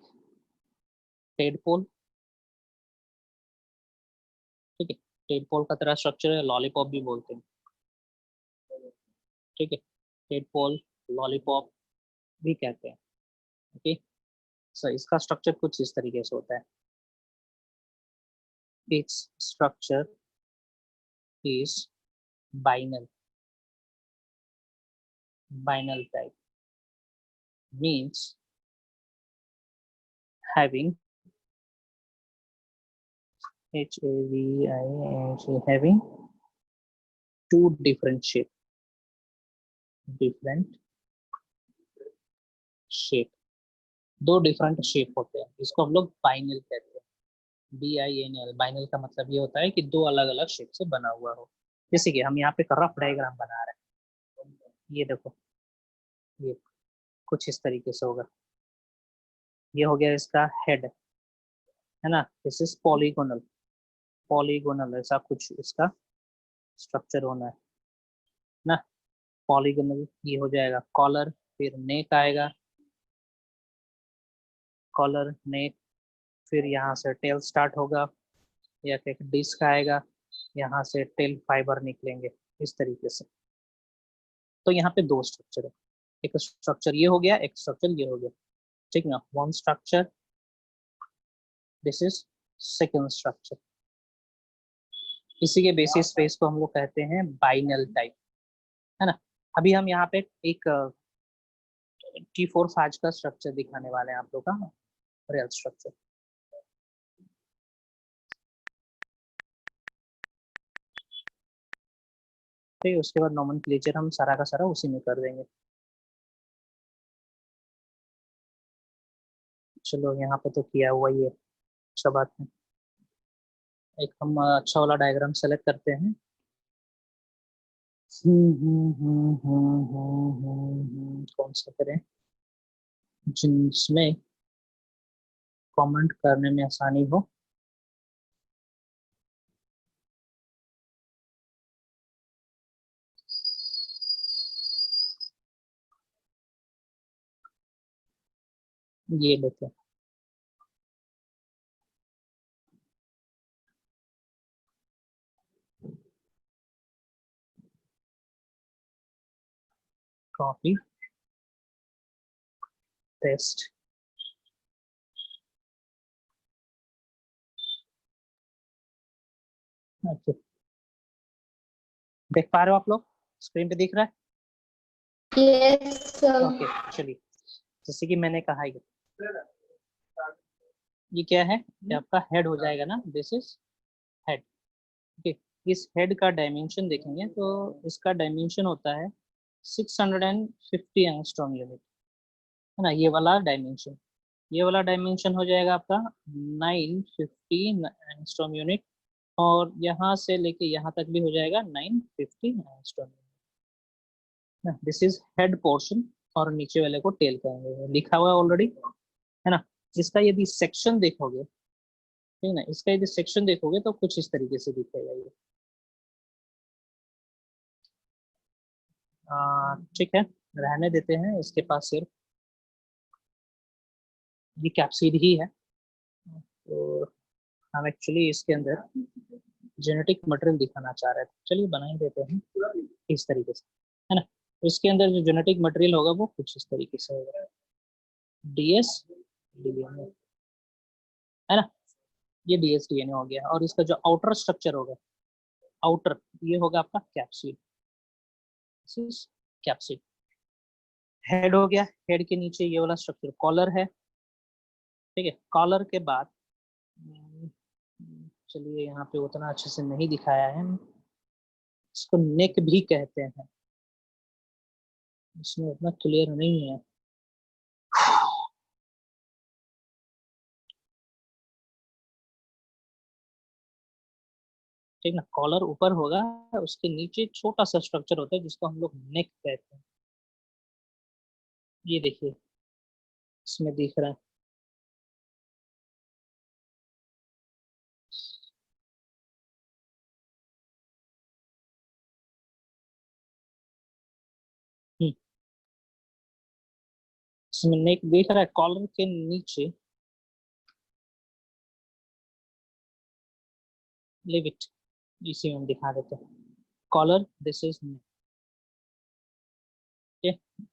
टेडपोल। ठीक है, टेडपोल का तरह स्ट्रक्चर है, लॉलीपॉप भी बोलते हैं। ठीक है, टेडपोल, लॉलीपॉप भी कहते हैं। ओके, सो इसका स्ट्रक्चर कुछ इस तरीके से होता है। Its structure is binal, binal type, means having having two different shape, दो डिफरेंट शेप होते हैं, इसको हम लोग बाइनल कहते हैं। BINL, बाइनल का मतलब ये होता है कि दो अलग अलग शेप से बना हुआ हो। जैसे कि हम यहाँ पे रफ डायग्राम बना रहे हैं, ये देखो, ये कुछ इस तरीके से होगा, ये हो गया इसका हेड, है ना, दिस इज पॉलीगोनल, पॉलीगोनल ऐसा कुछ इसका स्ट्रक्चर होना है ना, पॉलीगोनल। ये हो जाएगा कॉलर, फिर नेक आएगा, कॉलर नेक, फिर यहाँ से टेल स्टार्ट होगा, या एक डिस्क आएगा, यहाँ से टेल फाइबर निकलेंगे इस तरीके से। तो यहाँ पे दो स्ट्रक्चर है, एक स्ट्रक्चर ये हो गया, एक स्ट्रक्चर ये हो गया, ठीक ना, one structure, this is second structure. इसी के बेसिस पे इसको हम लोग कहते हैं बाइनल टाइप, है ना। अभी हम यहाँ पे एक T4 फाज का स्ट्रक्चर दिखाने वाले हैं आप लोग का, रियल स्ट्रक्चर। ठीक है, उसके बाद नोमेनक्लेचर हम सारा का सारा उसी में कर देंगे। चलो, यहाँ पे तो किया हुआ ही है, अच्छा बात है। एक हम अच्छा वाला डायग्राम सेलेक्ट करते हैं। कौन सा करें जिसमें कमेंट करने में आसानी हो। ये लेते हैं, कॉपी पेस्ट, ओके। देख पा रहे हो आप लोग, स्क्रीन पे दिख रहा है? Yes sir. ओके, चलिए, जैसे कि मैंने कहा, ये क्या है, ये आपका हेड हो जाएगा ना, दिस इज हेड। ओके, इस हेड का डायमेंशन देखेंगे तो इसका डायमेंशन होता है 650 एंगस्ट्रॉम यूनिट, है ना। ये वाला डायमेंशन हो जाएगा आपका 950 एंगस्ट्रॉम यूनिट, और यहाँ से लेके यहाँ तक भी हो जाएगा 950 angstrom unit. This is head portion, और नीचे वाले को टेल कहेंगे, लिखा हुआ है ऑलरेडी, है ना। इसका यदि सेक्शन देखोगे, ठीक है ना, इसका यदि सेक्शन देखोगे तो कुछ इस तरीके से दिखेगा ये। ठीक है, रहने देते हैं इसके पास, सिर्फ ये कैप्सिड ही है। तो हम एक्चुअली इसके अंदर जेनेटिक मटेरियल दिखाना चाह रहे थे, चलिए बना ही देते हैं इस तरीके से, है ना। इसके अंदर जो जेनेटिक मटेरियल होगा वो कुछ इस तरीके से होगा, डीएस डीएनए, है ना। ये डीएस डीएनए हो गया, और इसका जो आउटर स्ट्रक्चर होगा, आउटर, ये होगा आपका कैप्सिड, कैप्सिड। हेड हो गया, हेड के नीचे ये वाला स्ट्रक्चर कॉलर है, ठीक है। कॉलर के बाद चलिए यहाँ पे उतना अच्छे से नहीं दिखाया है, इसको नेक भी कहते हैं, इसमें उतना क्लियर नहीं है। ठीक ना, कॉलर ऊपर होगा, उसके नीचे छोटा सा स्ट्रक्चर होता है जिसको हम लोग नेक कहते हैं। ये देखिए इसमें दिख रहा है, इसमें नेक दिख रहा है कॉलर के नीचे, लिव इट, इसी में हम दिखा देते हैं कॉलर, दिस इज नेक,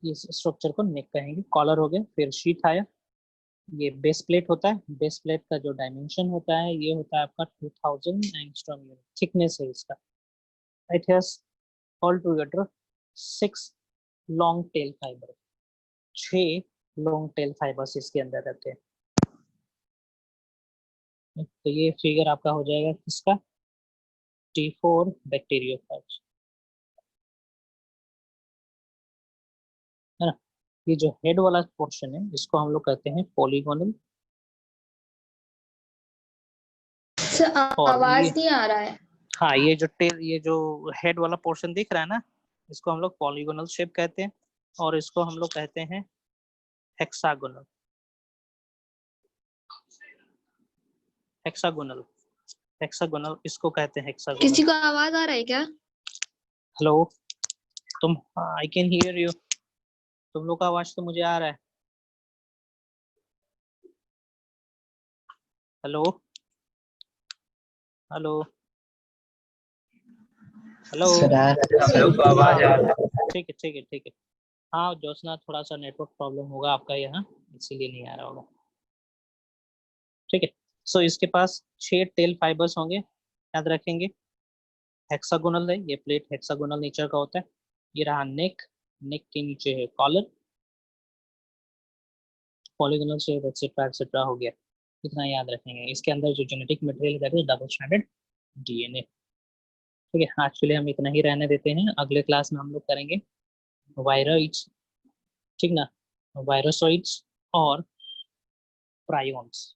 इस स्ट्रक्चर को नेक कहेंगे। कॉलर हो गया, फिर शीट आया, ये बेस प्लेट होता है, बेस प्लेट का जो डायमेंशन होता है ये होता है आपका 2000 एंगस्ट्रॉम यूनिट थिकनेस है इसका। It has all together 6 long tail fibre, 6 long tail fibres इसके अंदर रहते हैं। तो ये फिगर आपका हो जाएगा किसका, T4 बैक्टीरियोफाज, है ना। ये जो हेड वाला पोर्शन है इसको हम लोग कहते हैं पॉलीगोनल, सर और आवाज ये, नहीं आ रहा है। हाँ, ये जो हेड वाला पोर्शन दिख रहा है ना, इसको हम लोग पॉलीगोनल शेप कहते हैं, और इसको हम लोग कहते हैं हेक्सागोनल, हेक्सागोनल, हेक्सागोनल इसको कहते हैं हेक्सागोनल। किसी को आवाज आ रहा है क्या? हेलो, तुम, आई कैन हियर यू, तुम लोग का आवाज तो मुझे आ रहा है। हेलो हेलो हेलो, सर आ रहा हम है लोग को आवाज आ रहा है। ठीक है ठीक है ठीक है। हाँ ज्योत्सना, थोड़ा सा नेटवर्क प्रॉब्लम होगा आपका यहाँ, इसीलिए नहीं आ रहा होगा, ठीक है। सो इसके पास 6 टेल फाइबर्स होंगे, याद रखेंगे। हेक्सागोनल है ये प्लेट, हेक्सागोनल नेचर का होता है। ये रहा नेक, नेक के नीचे है collar, polygonal shape etcetera etcetera हो गया, इतना याद रखेंगे। इसके अंदर जो genetic material that is double stranded DNA, ठीक है। आज के लिए हम इतना ही रहने देते हैं, अगले क्लास में हम लोग करेंगे वायरॉइड्स, ठीक ना, वायरोसॉइड्स और प्रायोन्स,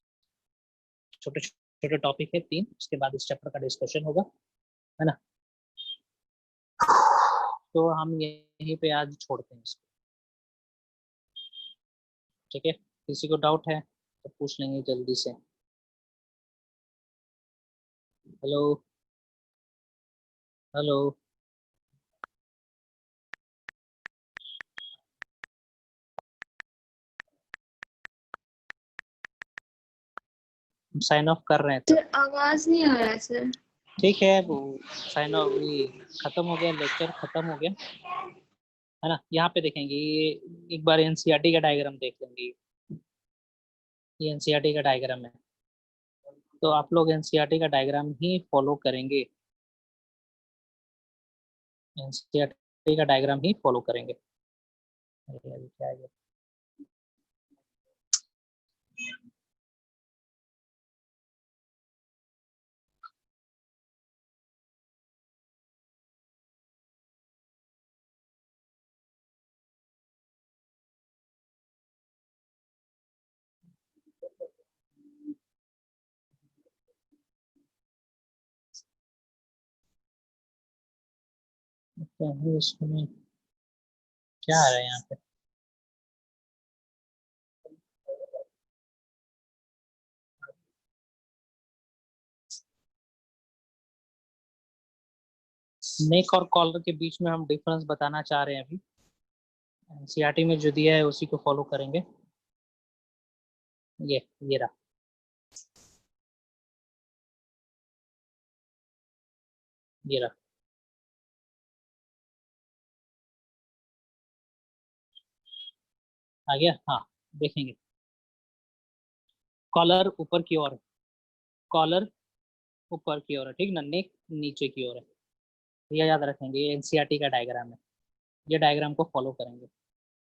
छोटे छोटे टॉपिक है 3, उसके बाद इस चैप्टर का डिस्कशन होगा, है ना। तो हम यहीं पे आज छोड़ते हैं इसको, ठीक है। किसी को डाउट है तो पूछ लेंगे जल्दी से। हेलो हेलो, हम साइन ऑफ कर रहे हैं तो, सर आवाज नहीं आ रहा है सर। ठीक है। वो साइन ऑफ खत्म हो गया, लेक्चर खत्म हो गया, है ना। यहाँ पे देखेंगे ये, एक बार एनसीईआरटी का डायग्राम देख लेंगे, ये एनसीईआरटी का डायग्राम है, तो आप लोग एनसीईआरटी का डायग्राम ही फॉलो करेंगे, एनसीईआरटी का डायग्राम ही फॉलो करेंगे। अरे अभी क्या है ये? देखते हैं इसमें क्या आ रहा है यहाँ पे। नेक और कॉलर के बीच में हम डिफरेंस बताना चाह रहे हैं अभी। एनसीईआरटी में जो दिया है उसी को फॉलो करेंगे। ये रहा। ये रहा। आ गया। हाँ, देखेंगे कॉलर ऊपर की ओर है, कॉलर ऊपर की ओर है, ठीक ना, नेक नीचे की ओर है। ये याद रखेंगे, ये एनसीईआरटी का डायग्राम है। ये डायग्राम को फॉलो करेंगे।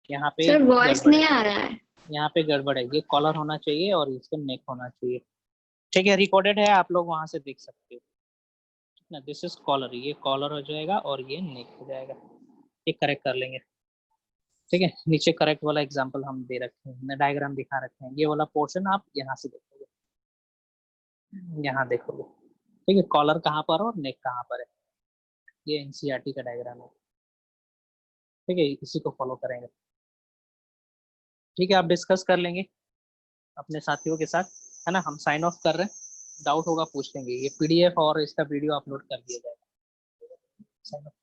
यहाँ पे सर वॉइस गड़बड़ नहीं है, आ रहा है। यहाँ पे गड़बड़ है। ये कॉलर होना चाहिए और इसका नेक होना चाहिए। ठीक है, रिकॉर्डेड है, आप लोग वहां से देख सकते हो। ठीक ना, दिस इज कॉलर, ये कॉलर हो जाएगा और ये नेक हो जाएगा। ये करेक्ट कर लेंगे। ठीक है, नीचे करेक्ट वाला एग्जांपल हम दे रखे हैं, डायग्राम दिखा रखे हैं। ये वाला पोर्शन आप यहाँ से देखोगे, यहाँ देखोगे। ठीक है, कॉलर कहाँ पर और नेक कहाँ पर है। ये एनसीईआरटी का डायग्राम है। ठीक है, इसी को फॉलो करेंगे। ठीक है, आप डिस्कस कर लेंगे अपने साथियों के साथ, है ना। हम साइन ऑफ कर रहे हैं, डाउट होगा पूछ लेंगे। ये पीडीएफ और इसका वीडियो अपलोड कर दिया जाएगा। Sign of.